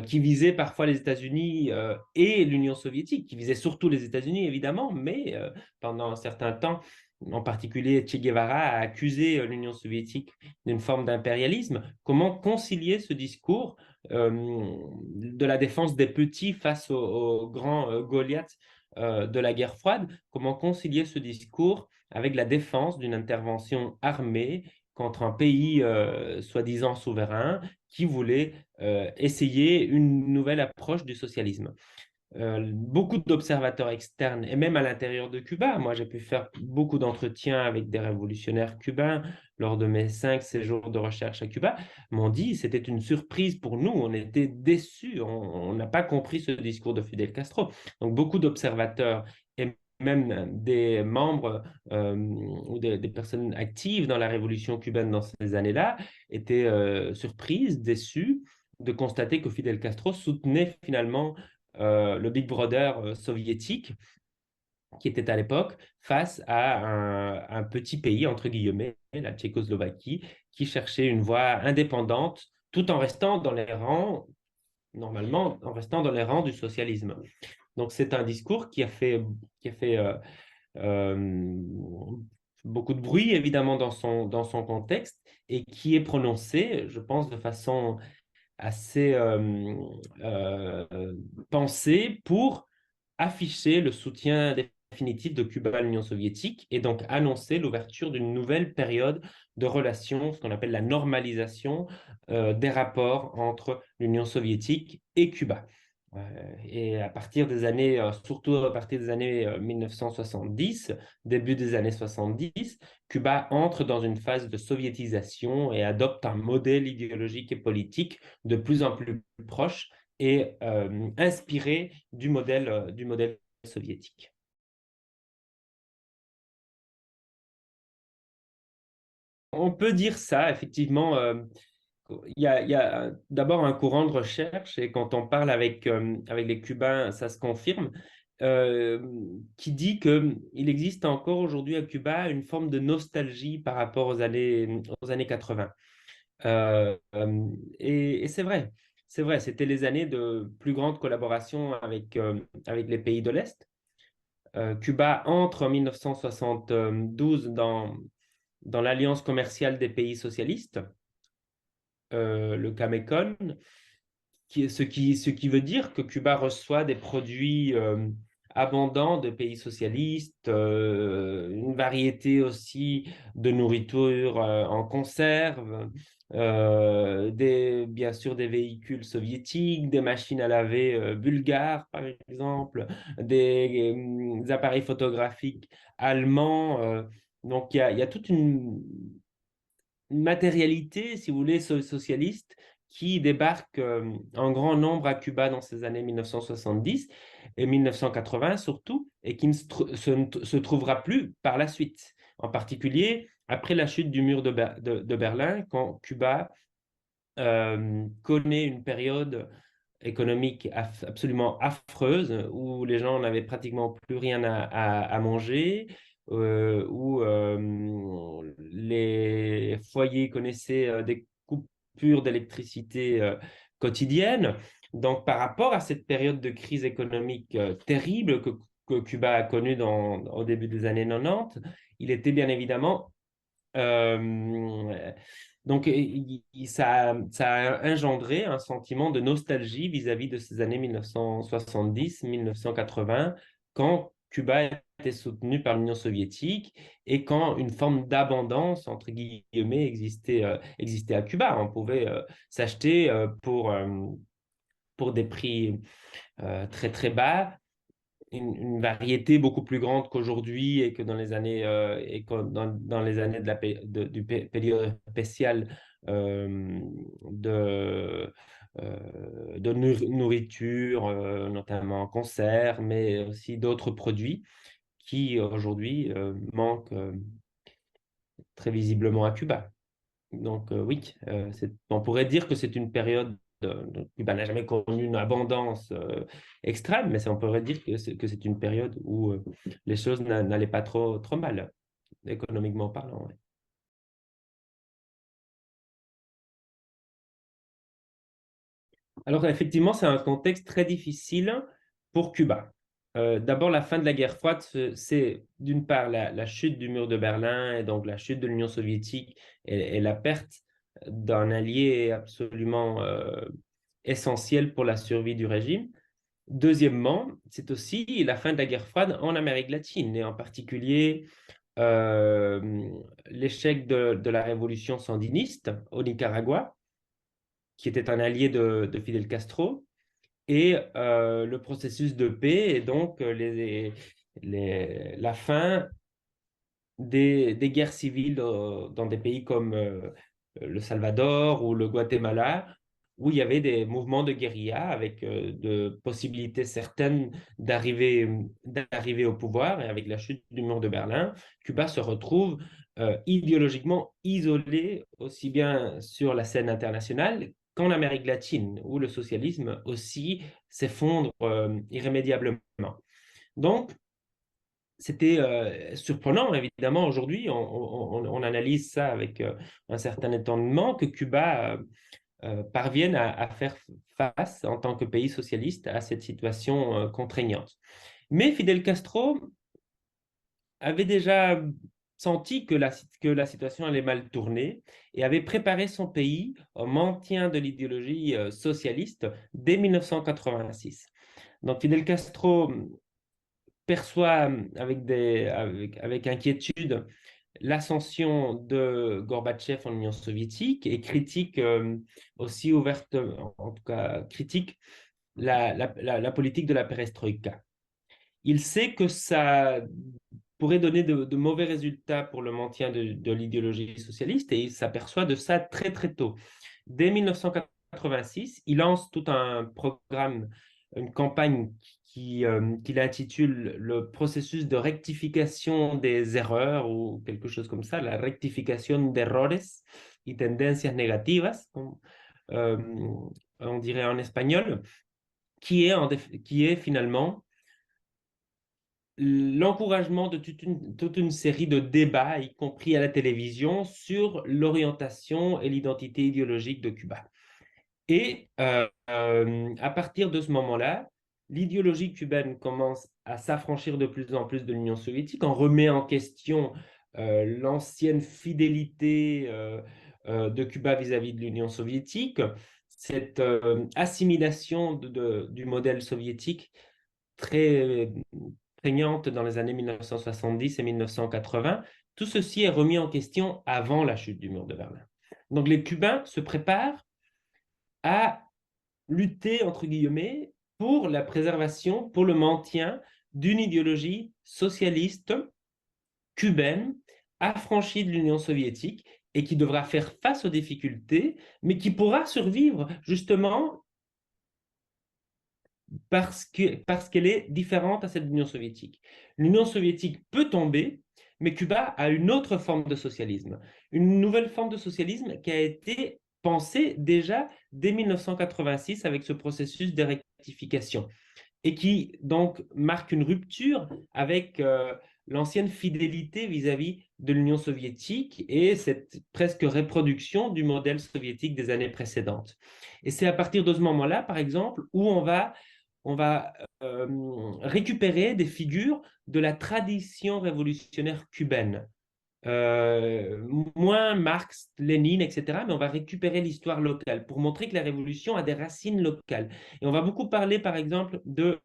qui visait parfois les États-Unis et l'Union soviétique, qui visait surtout les États-Unis évidemment, mais pendant un certain temps, en particulier Che Guevara a accusé l'Union soviétique d'une forme d'impérialisme. Comment concilier ce discours de la défense des petits face aux grands Goliaths de la guerre froide? Comment concilier ce discours avec la défense d'une intervention armée contre un pays soi-disant souverain qui voulait essayer une nouvelle approche du socialisme? Beaucoup d'observateurs externes et même à l'intérieur de Cuba. Moi, j'ai pu faire beaucoup d'entretiens avec des révolutionnaires cubains lors de mes 5 séjours de recherche à Cuba, m'ont dit que c'était une surprise pour nous, on était déçus, on n'a pas compris ce discours de Fidel Castro. Donc, beaucoup d'observateurs et même des membres ou des personnes actives dans la révolution cubaine dans ces années-là étaient surprises, déçues de constater que Fidel Castro soutenait finalement le Big Brother soviétique, qui était à l'époque face à un petit pays, entre guillemets, la Tchécoslovaquie, qui cherchait une voie indépendante tout en restant dans les rangs, normalement, en restant dans les rangs du socialisme. Donc, c'est un discours qui a fait euh, beaucoup de bruit, évidemment, dans son contexte et qui est prononcé, je pense, de façon assez pensée pour afficher le soutien définitif de Cuba à l'Union soviétique et donc annoncer l'ouverture d'une nouvelle période de relations, ce qu'on appelle la normalisation des rapports entre l'Union soviétique et Cuba. Et à partir des années, surtout à partir des années 1970, début des années 70, Cuba entre dans une phase de soviétisation et adopte un modèle idéologique et politique de plus en plus proche et inspiré du modèle soviétique. On peut dire ça, effectivement. Il y a d'abord un courant de recherche, et quand on parle avec les Cubains, ça se confirme, euh, qui dit qu'il existe encore aujourd'hui à Cuba une forme de nostalgie par rapport aux années 80. Et c'est vrai, c'était les années de plus grande collaboration avec les pays de l'Est. Cuba entre en 1972 dans l'Alliance commerciale des pays socialistes, le CAMECON, ce qui veut dire que Cuba reçoit des produits abondants de pays socialistes, une variété aussi de nourriture en conserve, bien sûr des véhicules soviétiques, des machines à laver bulgares, par exemple, des appareils photographiques allemands. Donc, il y a toute une matérialité, si vous voulez, socialiste qui débarque en grand nombre à Cuba dans ces années 1970 et 1980 surtout, et qui ne se trouvera plus par la suite. En particulier, après la chute du mur de Berlin, quand Cuba connaît une période économique absolument affreuse, où les gens n'avaient pratiquement plus rien à manger, où les foyers connaissaient des coupures d'électricité quotidiennes. Donc, par rapport à cette période de crise économique terrible que Cuba a connue au début des années 90, il était bien évidemment donc, ça a engendré un sentiment de nostalgie vis-à-vis de ces années 1970-1980, quand Cuba était soutenu par l'Union soviétique et quand une forme d'abondance, entre guillemets, existait à Cuba. On pouvait s'acheter pour des prix très, très bas une variété beaucoup plus grande qu'aujourd'hui et que dans les années, dans les années du période spécial euh, de, nourriture, notamment en conserve, mais aussi d'autres produits qui aujourd'hui manquent très visiblement à Cuba. Donc oui, on pourrait dire que c'est une période, Cuba n'a jamais connu une abondance extrême, mais on pourrait dire que c'est une période où les choses n'allaient pas trop, trop mal, économiquement parlant. Ouais. Alors effectivement, c'est un contexte très difficile pour Cuba. D'abord, la fin de la guerre froide, c'est d'une part la chute du mur de Berlin et donc la chute de l'Union soviétique et la perte d'un allié absolument essentiel pour la survie du régime. Deuxièmement, c'est aussi la fin de la guerre froide en Amérique latine et en particulier euh, l'échec de la révolution sandiniste au Nicaragua, qui était un allié de Fidel Castro, et le processus de paix et donc la fin des guerres civiles dans des pays comme le Salvador ou le Guatemala, où il y avait des mouvements de guérilla avec de possibilités certaines d'arriver au pouvoir. Et avec la chute du mur de Berlin, Cuba se retrouve idéologiquement isolé aussi bien sur la scène internationale qu'en Amérique latine, où le socialisme aussi s'effondre irrémédiablement. Donc, c'était surprenant, évidemment, aujourd'hui, on analyse ça avec un certain étonnement que Cuba parvienne à faire face, en tant que pays socialiste, à cette situation contraignante. Mais Fidel Castro avait déjà senti que la situation allait mal tourner et avait préparé son pays au maintien de l'idéologie socialiste dès 1986. Donc Fidel Castro perçoit avec inquiétude l'ascension de Gorbatchev en Union soviétique et critique aussi ouverte, en tout cas critique, la politique de la perestroïka. Il sait que ça pourrait donner de mauvais résultats pour le maintien de l'idéologie socialiste et il s'aperçoit de ça très très tôt. Dès 1986, il lance tout un programme, une campagne qu'il intitule le processus de rectification des erreurs ou quelque chose comme ça, la rectification de errores y tendencias negativas, euh, on dirait en espagnol, qui est finalement l'encouragement de toute une série de débats, y compris à la télévision, sur l'orientation et l'identité idéologique de Cuba. Et à partir de ce moment-là, l'idéologie cubaine commence à s'affranchir de plus en plus de l'Union soviétique, on remet en question l'ancienne fidélité de Cuba vis-à-vis de l'Union soviétique, cette assimilation du modèle soviétique très prégnante dans les années 1970 et 1980. Tout ceci est remis en question avant la chute du mur de Berlin. Donc les Cubains se préparent à lutter, entre guillemets, pour la préservation, pour le maintien d'une idéologie socialiste cubaine affranchie de l'Union soviétique et qui devra faire face aux difficultés, mais qui pourra survivre justement parce qu'elle est différente à celle de l'Union soviétique. L'Union soviétique peut tomber, mais Cuba a une autre forme de socialisme, une nouvelle forme de socialisme qui a été pensée déjà dès 1986 avec ce processus de rectification et qui donc marque une rupture avec l'ancienne fidélité vis-à-vis de l'Union soviétique et cette presque reproduction du modèle soviétique des années précédentes. Et c'est à partir de ce moment-là, par exemple, où on va récupérer des figures de la tradition révolutionnaire cubaine. Moins Marx, Lénine, etc., mais on va récupérer l'histoire locale pour montrer que la révolution a des racines locales. Et on va beaucoup parler, par exemple, de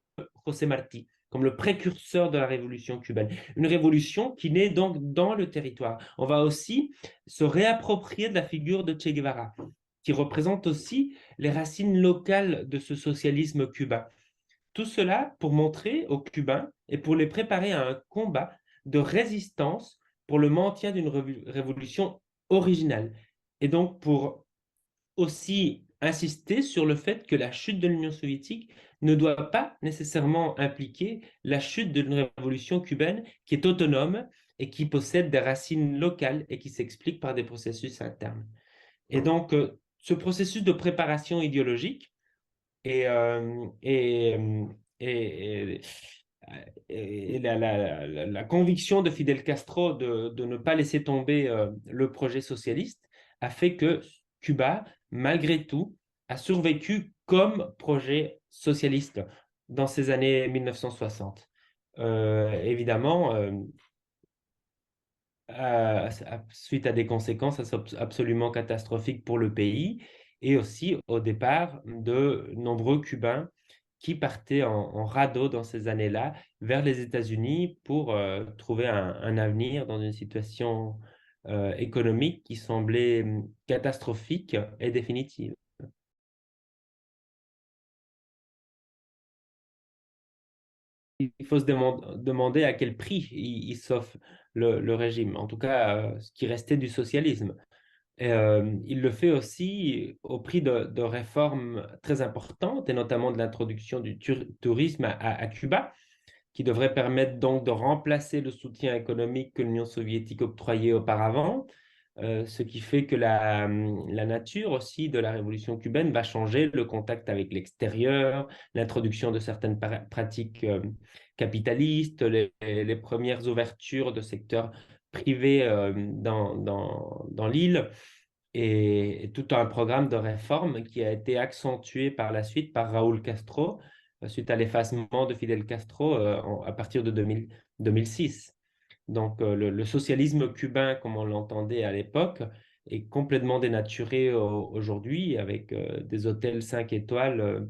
José Martí comme le précurseur de la révolution cubaine. Une révolution qui naît donc dans le territoire. On va aussi se réapproprier de la figure de Che Guevara, qui représente aussi les racines locales de ce socialisme cubain. Tout cela pour montrer aux Cubains et pour les préparer à un combat de résistance pour le maintien d'une révolution originale. Et donc pour aussi insister sur le fait que la chute de l'Union soviétique ne doit pas nécessairement impliquer la chute d'une révolution cubaine qui est autonome et qui possède des racines locales et qui s'explique par des processus internes. Et donc, ce processus de préparation idéologique et, euh, et, euh, et, et la conviction de Fidel Castro de ne pas laisser tomber le projet socialiste a fait que Cuba, malgré tout, a survécu comme projet socialiste dans ces années 1960. Évidemment, suite à des conséquences absolument catastrophiques pour le pays et aussi au départ de nombreux Cubains qui partaient en radeau dans ces années-là vers les États-Unis pour trouver un avenir dans une situation économique qui semblait catastrophique et définitive. Il faut se demander à quel prix il s'offre le régime, en tout cas ce qui restait du socialisme. Et, il le fait aussi au prix de réformes très importantes, et notamment de l'introduction du tourisme à Cuba, qui devrait permettre donc de remplacer le soutien économique que l'Union soviétique octroyait auparavant, ce qui fait que la nature aussi de la révolution cubaine va changer, le contact avec l'extérieur, l'introduction de certaines pratiques capitalistes, les premières ouvertures de secteurs privés dans l'île et tout un programme de réforme qui a été accentué par la suite par Raúl Castro suite à l'effacement de Fidel Castro à partir de 2006. Donc le socialisme cubain, comme on l'entendait à l'époque, est complètement dénaturé aujourd'hui avec des hôtels 5 étoiles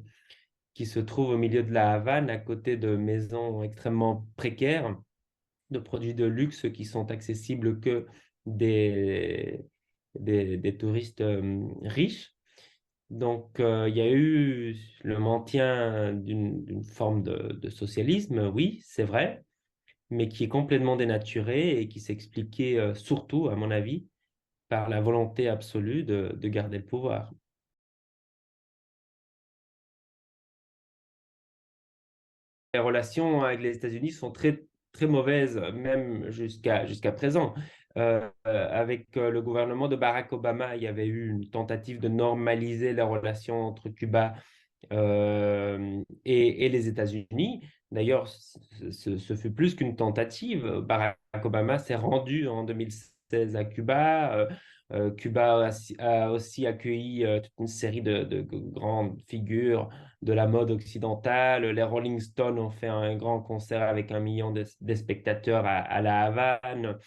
qui se trouvent au milieu de la Havane à côté de maisons extrêmement précaires, de produits de luxe qui sont accessibles que des, des touristes riches. Donc, il y a eu le maintien d'une forme de socialisme, oui, c'est vrai, mais qui est complètement dénaturé et qui s'expliquait surtout, à mon avis, par la volonté absolue de garder le pouvoir. Les relations avec les États-Unis sont très, très mauvaises, même jusqu'à présent. Avec le gouvernement de Barack Obama, il y avait eu une tentative de normaliser les relations entre Cuba et les États-Unis. D'ailleurs, ce fut plus qu'une tentative. Barack Obama s'est rendu en 2016 à Cuba. Cuba a aussi accueilli toute une série de grandes figures de la mode occidentale. Les Rolling Stones ont fait un grand concert avec 1 million de spectateurs à La Havane.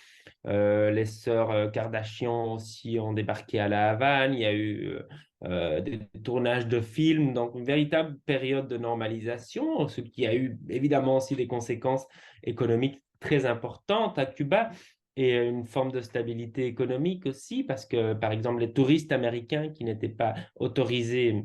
Les sœurs Kardashian aussi ont débarqué à La Havane. Il y a eu des tournages de films, donc une véritable période de normalisation, ce qui a eu évidemment aussi des conséquences économiques très importantes à Cuba et une forme de stabilité économique aussi, parce que par exemple les touristes américains qui n'étaient pas autorisés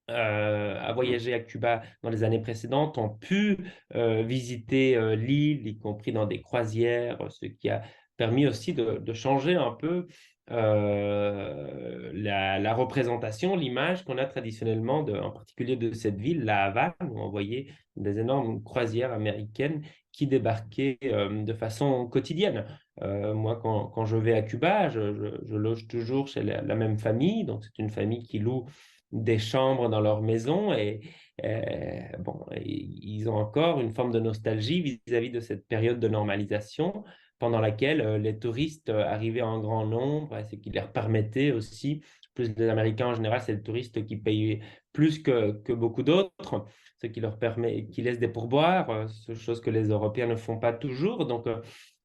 à voyager à Cuba dans les années précédentes ont pu visiter l'île, y compris dans des croisières, ce qui a permis aussi de changer un peu la représentation, l'image qu'on a traditionnellement, en particulier de cette ville, la Havane, où on voyait des énormes croisières américaines qui débarquaient de façon quotidienne. Moi, quand je vais à Cuba, je loge toujours chez la même famille. Donc, c'est une famille qui loue des chambres dans leur maison bon, ils ont encore une forme de nostalgie vis-à-vis de cette période de normalisation pendant laquelle les touristes arrivaient en grand nombre, et ce qui leur permettait aussi, plus les Américains en général, c'est les touristes qui payent plus que beaucoup d'autres, ce qui leur permet, qui laisse des pourboires, chose que les Européens ne font pas toujours. Donc,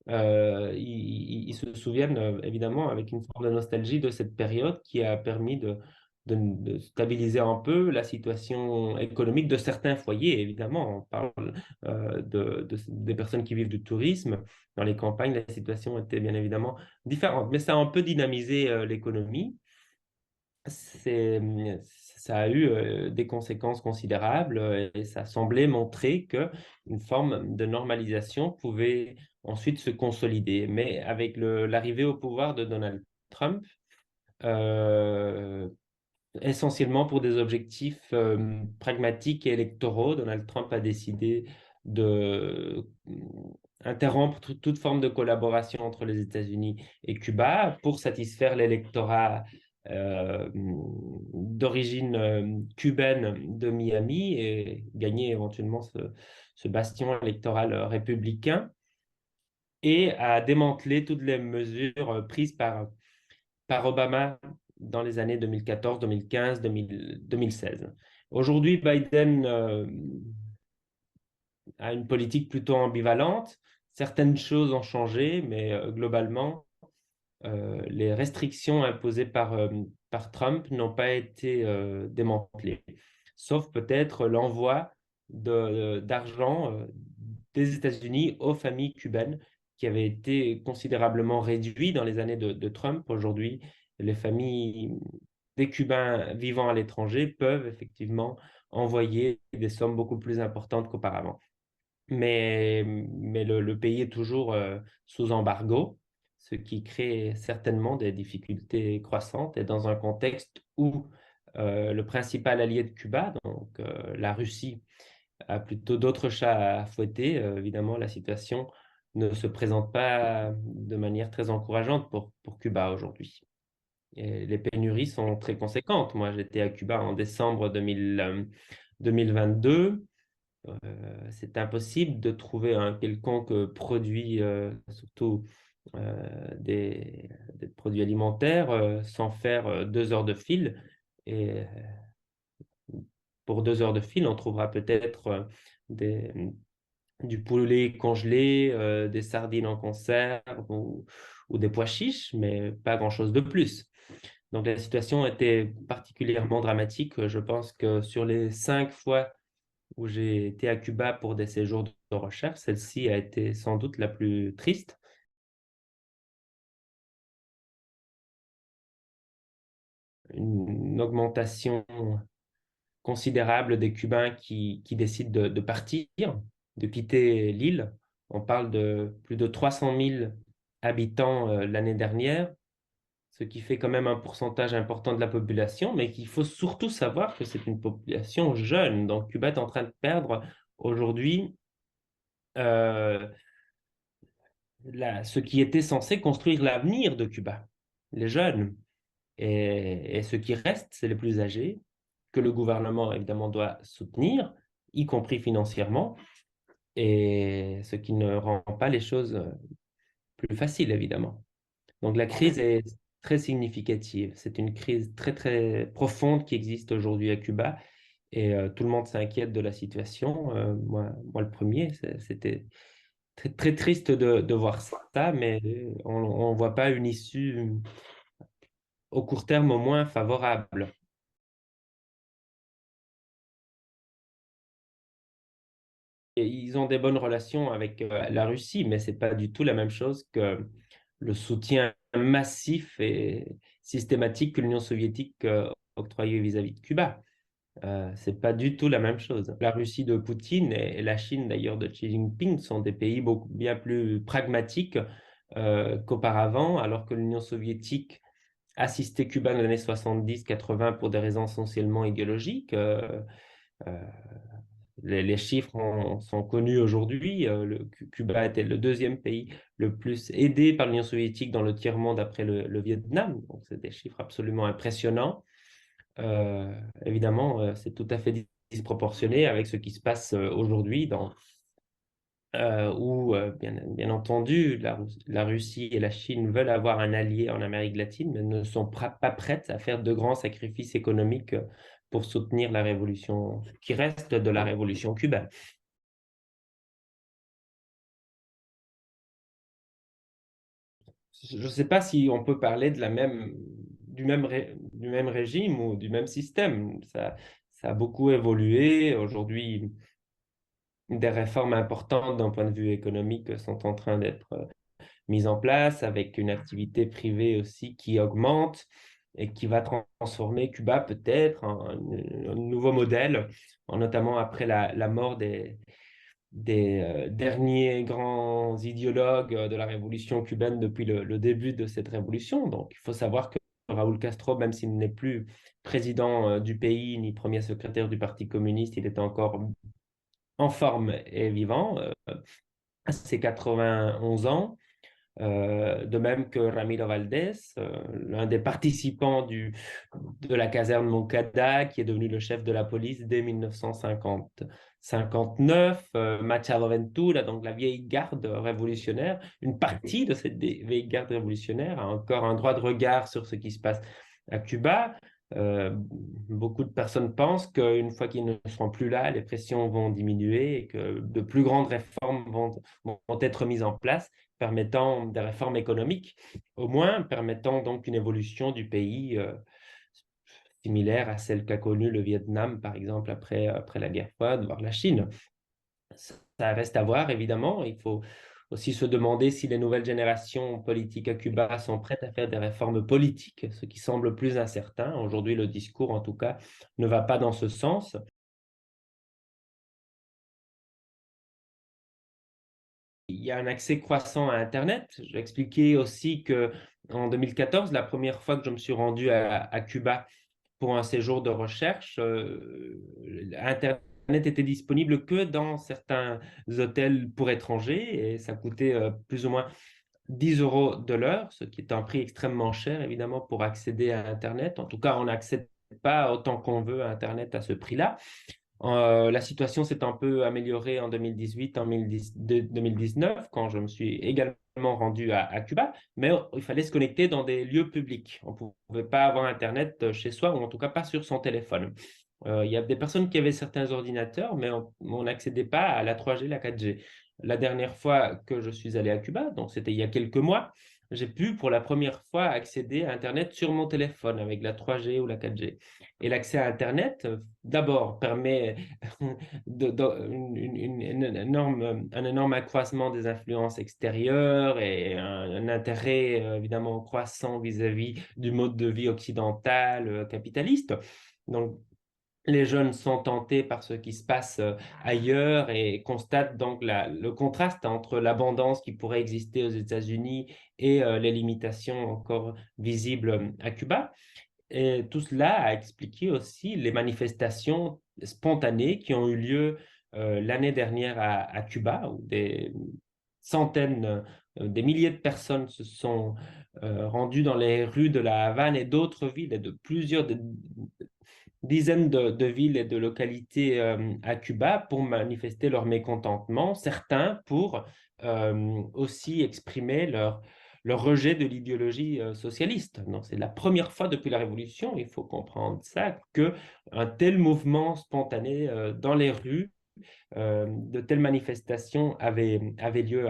ils se souviennent évidemment avec une forme de nostalgie de cette période qui a permis de stabiliser un peu la situation économique de certains foyers. Évidemment, on parle des personnes qui vivent du tourisme. Dans les campagnes, la situation était bien évidemment différente, mais ça a un peu dynamisé l'économie. Ça a eu des conséquences considérables et ça semblait montrer qu'une forme de normalisation pouvait ensuite se consolider. Mais avec l'arrivée au pouvoir de Donald Trump, euh, essentiellement pour des objectifs pragmatiques et électoraux, Donald Trump a décidé de interrompre toute forme de collaboration entre les États-Unis et Cuba pour satisfaire l'électorat d'origine cubaine de Miami et gagner éventuellement ce bastion électoral républicain et à démanteler toutes les mesures prises par Obama dans les années 2014, 2015, 2016. Aujourd'hui, Biden a une politique plutôt ambivalente. Certaines choses ont changé, mais globalement, les restrictions imposées par Trump n'ont pas été démantelées, sauf peut-être l'envoi d'argent des États-Unis aux familles cubaines qui avait été considérablement réduit dans les années de Trump. Aujourd'hui, les familles des Cubains vivant à l'étranger peuvent effectivement envoyer des sommes beaucoup plus importantes qu'auparavant. Mais le pays est toujours sous embargo, ce qui crée certainement des difficultés croissantes. Et dans un contexte où le principal allié de Cuba, donc la Russie, a plutôt d'autres chats à fouetter, évidemment, la situation ne se présente pas de manière très encourageante pour Cuba aujourd'hui. Et les pénuries sont très conséquentes. Moi, j'étais à Cuba en décembre 2022. C'est impossible de trouver un quelconque produit, surtout des produits alimentaires, sans faire 2 heures de fil. Et pour 2 heures de fil, on trouvera peut-être des, du poulet congelé, des sardines en conserve ou des pois chiches, mais pas grand-chose de plus. Donc la situation était particulièrement dramatique. Je pense que sur les 5 fois où j'ai été à Cuba pour des séjours de recherche, celle-ci a été sans doute la plus triste. Une augmentation considérable des Cubains qui décident de partir, de quitter l'île. On parle de plus de 300 000 habitants l'année dernière, ce qui fait quand même un pourcentage important de la population, mais qu'il faut surtout savoir que c'est une population jeune. Donc Cuba est en train de perdre aujourd'hui euh, ce qui était censé construire l'avenir de Cuba, les jeunes. Et ce qui reste, c'est les plus âgés, que le gouvernement, évidemment, doit soutenir, y compris financièrement, et ce qui ne rend pas les choses plus faciles, évidemment. Donc la crise est très significative. C'est une crise très, très profonde qui existe aujourd'hui à Cuba, et tout le monde s'inquiète de la situation. Moi, le premier, c'était très, très triste de voir ça, mais on ne voit pas une issue au court terme au moins favorable. Et ils ont des bonnes relations avec la Russie, mais ce n'est pas du tout la même chose que le soutien massif et systématique que l'Union soviétique octroyait vis-à-vis de Cuba. C'est pas du tout la même chose. La Russie de Poutine et la Chine d'ailleurs de Xi Jinping sont des pays bien plus pragmatiques qu'auparavant, alors que l'Union soviétique assisté Cuba dans les années 70-80 pour des raisons essentiellement idéologiques. Euh, les chiffres sont connus aujourd'hui. Cuba était le deuxième pays le plus aidé par l'Union soviétique dans le tiers-monde après le Vietnam. Donc, c'est des chiffres absolument impressionnants. Évidemment, c'est tout à fait disproportionné avec ce qui se passe aujourd'hui où, bien entendu, la Russie et la Chine veulent avoir un allié en Amérique latine, mais ne sont pas prêtes à faire de grands sacrifices économiques pour soutenir la révolution qui reste de la révolution cubaine. Je ne sais pas si on peut parler du même régime ou du même système. Ça a beaucoup évolué. Aujourd'hui, des réformes importantes d'un point de vue économique sont en train d'être mises en place avec une activité privée aussi qui augmente et qui va transformer Cuba peut-être en un nouveau modèle, notamment après la mort des derniers grands idéologues de la révolution cubaine depuis le début de cette révolution. Donc, il faut savoir que Raúl Castro, même s'il n'est plus président du pays ni premier secrétaire du Parti communiste, il est encore en forme et vivant à ses 91 ans. De même que Ramiro Valdés, l'un des participants de la caserne Moncada, qui est devenu le chef de la police dès 1959, Machado Ventura, donc la vieille garde révolutionnaire, une partie de cette vieille garde révolutionnaire a encore un droit de regard sur ce qui se passe à Cuba. Beaucoup de personnes pensent qu'une fois qu'ils ne seront plus là, les pressions vont diminuer et que de plus grandes réformes vont être mises en place permettant des réformes économiques, au moins permettant donc une évolution du pays similaire à celle qu'a connue le Vietnam, par exemple, après la guerre froide, voire la Chine. Ça reste à voir, évidemment. Il faut aussi se demander si les nouvelles générations politiques à Cuba sont prêtes à faire des réformes politiques, ce qui semble plus incertain. Aujourd'hui, le discours, en tout cas, ne va pas dans ce sens. Il y a un accès croissant à Internet. J'ai expliqué aussi que en 2014, la première fois que je me suis rendu à Cuba pour un séjour de recherche, Internet était disponible que dans certains hôtels pour étrangers et ça coûtait plus ou moins 10 euros de l'heure, ce qui est un prix extrêmement cher, évidemment, pour accéder à Internet. En tout cas, on n'accède pas autant qu'on veut à Internet à ce prix-là. La situation s'est un peu améliorée en 2018, en 2019, quand je me suis également rendu à Cuba, mais il fallait se connecter dans des lieux publics. On ne pouvait pas avoir Internet chez soi, ou en tout cas pas sur son téléphone. Il y a des personnes qui avaient certains ordinateurs, mais on n'accédait pas à la 3G, la 4G. La dernière fois que je suis allé à Cuba, donc c'était il y a quelques mois, j'ai pu pour la première fois accéder à Internet sur mon téléphone avec la 3G ou la 4G. Et l'accès à Internet, d'abord, permet un énorme accroissement des influences extérieures et un intérêt évidemment croissant vis-à-vis du mode de vie occidental capitaliste. Donc, les jeunes sont tentés par ce qui se passe ailleurs et constatent donc le contraste entre l'abondance qui pourrait exister aux États-Unis et les limitations encore visibles à Cuba. Et tout cela a expliqué aussi les manifestations spontanées qui ont eu lieu l'année dernière à Cuba, où des centaines, des milliers de personnes se sont rendues dans les rues de la Havane et d'autres villes et de plusieurs dizaines de villes et de localités à Cuba pour manifester leur mécontentement, certains pour aussi exprimer leur rejet de l'idéologie socialiste. Donc, c'est la première fois depuis la Révolution, il faut comprendre ça, qu'un tel mouvement spontané dans les rues, de telles manifestations avaient lieu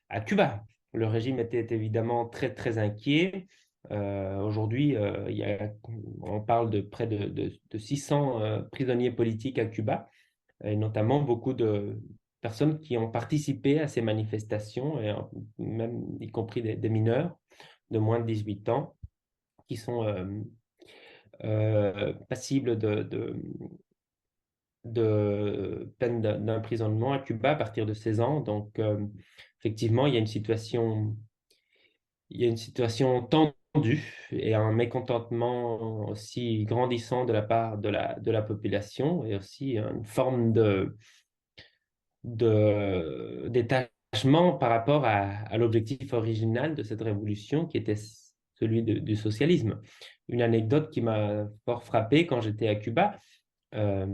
à Cuba. Le régime était évidemment très, très inquiet. Aujourd'hui, on parle de près de 600 prisonniers politiques à Cuba, et notamment beaucoup de personnes qui ont participé à ces manifestations, et même y compris des mineurs de moins de 18 ans, qui sont passibles de peine d'emprisonnement à Cuba à partir de 16 ans. Donc, effectivement, il y a une situation tendue et un mécontentement aussi grandissant de la part de la population et aussi une forme de détachement par rapport à l'objectif original de cette révolution qui était celui du socialisme. Une anecdote qui m'a fort frappé quand j'étais à Cuba, euh,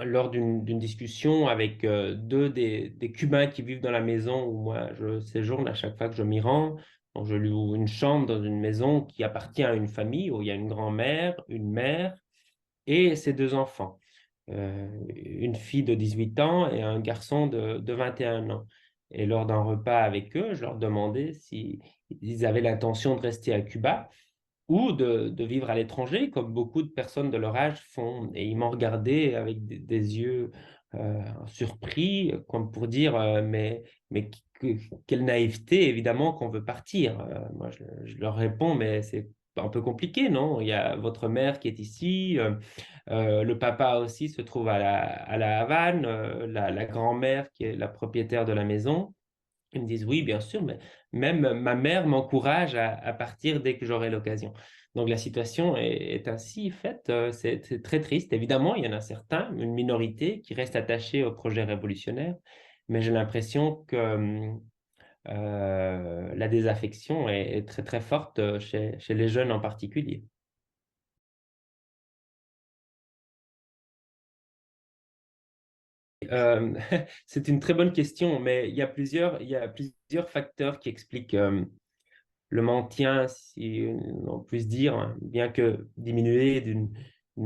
lors d'une discussion avec deux des Cubains qui vivent dans la maison où moi je séjourne à chaque fois que je m'y rends. Donc, je loue une chambre dans une maison qui appartient à une famille où il y a une grand-mère, une mère et ses deux enfants, une fille de 18 ans et un garçon de 21 ans. Et lors d'un repas avec eux, je leur demandais s'ils avaient l'intention de rester à Cuba ou de vivre à l'étranger, comme beaucoup de personnes de leur âge font. Et ils m'ont regardé avec des yeux surpris, comme pour dire, mais quelle naïveté, évidemment, qu'on veut partir. Moi, je leur réponds, mais c'est un peu compliqué, non? Il y a votre mère qui est ici, le papa aussi se trouve à la Havane, la grand-mère qui est la propriétaire de la maison. Ils me disent oui, bien sûr, mais même ma mère m'encourage à partir dès que j'aurai l'occasion. Donc la situation est ainsi faite. C'est très triste. Évidemment, il y en a certains, une minorité, qui restent attachés au projet révolutionnaire, mais j'ai l'impression que la désaffection est très très forte chez les jeunes en particulier. Euh, c'est une très bonne question, mais il y a plusieurs facteurs qui expliquent le maintien, si on peut dire, hein, bien que diminué d'une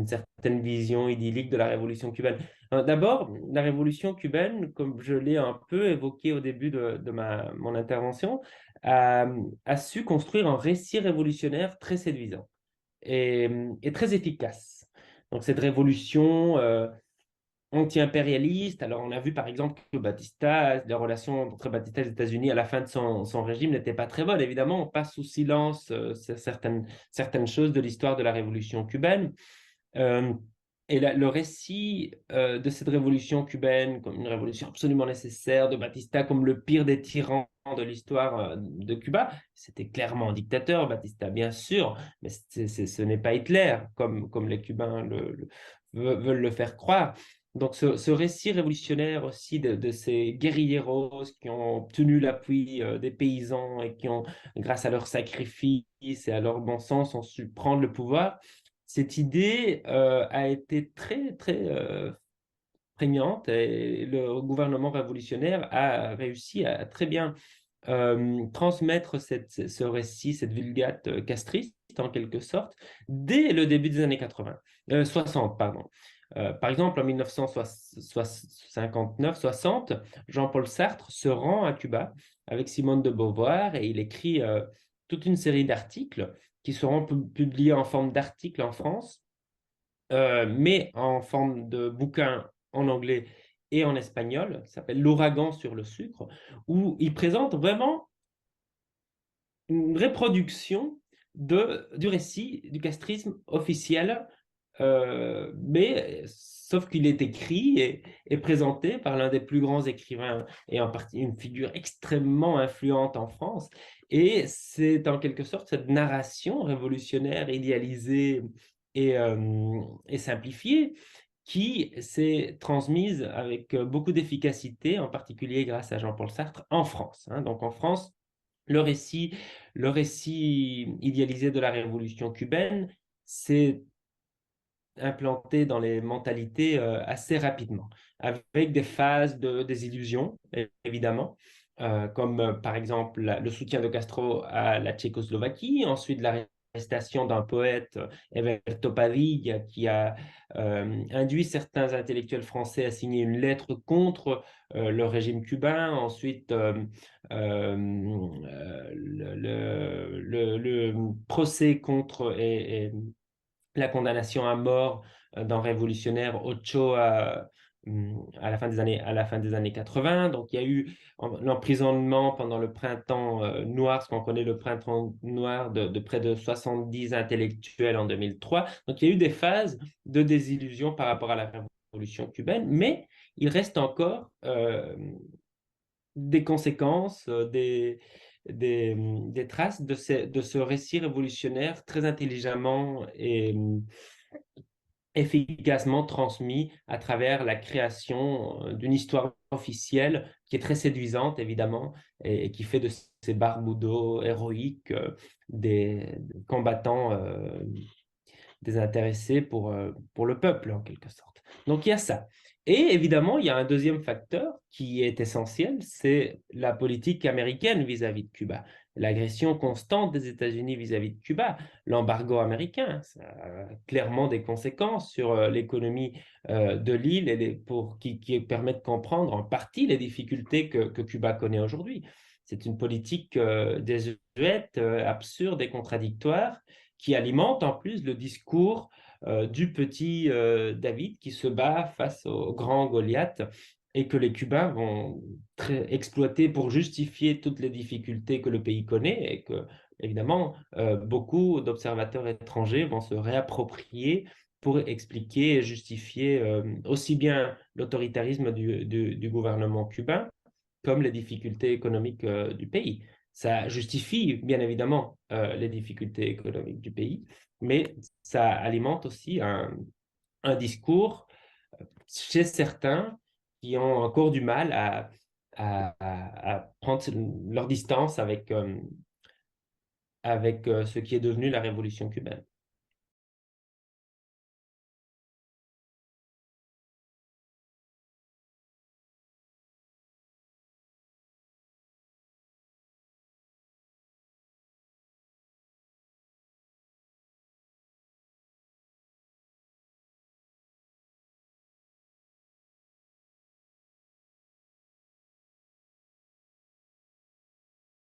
certaine vision idyllique de la révolution cubaine. D'abord, la révolution cubaine, comme je l'ai un peu évoqué au début de mon intervention, a su construire un récit révolutionnaire très séduisant et très efficace. Donc cette révolution anti-impérialiste. Alors, on a vu par exemple que Batista, les relations entre Batista et les États-Unis à la fin de son régime n'étaient pas très bonnes. Évidemment, on passe sous silence certaines choses de l'histoire de la révolution cubaine. Euh, et le récit de cette révolution cubaine comme une révolution absolument nécessaire, de Batista comme le pire des tyrans de l'histoire de Cuba, c'était clairement un dictateur, Batista, bien sûr, mais ce n'est pas Hitler, comme les Cubains veulent le faire croire. Donc ce récit révolutionnaire aussi de ces guérilleros qui ont obtenu l'appui des paysans et qui ont, grâce à leur sacrifice et à leur bon sens, ont su prendre le pouvoir, cette idée a été très, très prégnante et le gouvernement révolutionnaire a réussi à très bien transmettre ce récit, cette vulgate castriste en quelque sorte, dès le début des années 60, pardon. Par exemple, en 1959-60, Jean-Paul Sartre se rend à Cuba avec Simone de Beauvoir et il écrit toute une série d'articles qui seront publiés en forme d'articles en France, mais en forme de bouquin en anglais et en espagnol, qui s'appelle L'ouragan sur le sucre, où il présente vraiment une reproduction du récit du castrisme officiel, mais sauf qu'il est écrit et présenté par l'un des plus grands écrivains et en partie une figure extrêmement influente en France. Et c'est en quelque sorte cette narration révolutionnaire, idéalisée et simplifiée qui s'est transmise avec beaucoup d'efficacité, en particulier grâce à Jean-Paul Sartre, en France. Hein. Donc en France, le récit, le récit idéalisé de la révolution cubaine s'est implanté dans les mentalités assez rapidement, avec des phases de désillusion, évidemment, comme par exemple le soutien de Castro à la Tchécoslovaquie, ensuite l'arrestation d'un poète, Everto Padilla, qui a induit certains intellectuels français à signer une lettre contre le régime cubain, ensuite le procès contre la condamnation à mort d'un révolutionnaire Ochoa à à la fin des années 80. Donc, il y a eu l'emprisonnement pendant le printemps noir, ce qu'on connaît le printemps noir de près de 70 intellectuels en 2003. Donc, il y a eu des phases de désillusion par rapport à la révolution cubaine, mais il reste encore des conséquences, des traces de ce récit révolutionnaire très intelligemment et efficacement transmis à travers la création d'une histoire officielle qui est très séduisante, évidemment, et qui fait de ces barboudos héroïques des combattants désintéressés pour le peuple, en quelque sorte. Donc, il y a ça. Et évidemment, il y a un deuxième facteur qui est essentiel, c'est la politique américaine vis-à-vis de Cuba. L'agression constante des États-Unis vis-à-vis de Cuba, l'embargo américain, ça a clairement des conséquences sur l'économie de l'île et qui permet de comprendre en partie les difficultés que Cuba connaît aujourd'hui. C'est une politique désuète, absurde et contradictoire qui alimente en plus le discours du petit David qui se bat face au grand Goliath et que les Cubains vont exploiter pour justifier toutes les difficultés que le pays connaît et que, évidemment, beaucoup d'observateurs étrangers vont se réapproprier pour expliquer et justifier aussi bien l'autoritarisme du gouvernement cubain comme les difficultés économiques du pays. Ça justifie bien évidemment les difficultés économiques du pays, mais ça alimente aussi un discours chez certains qui ont encore du mal à prendre leur distance avec ce qui est devenu la révolution cubaine.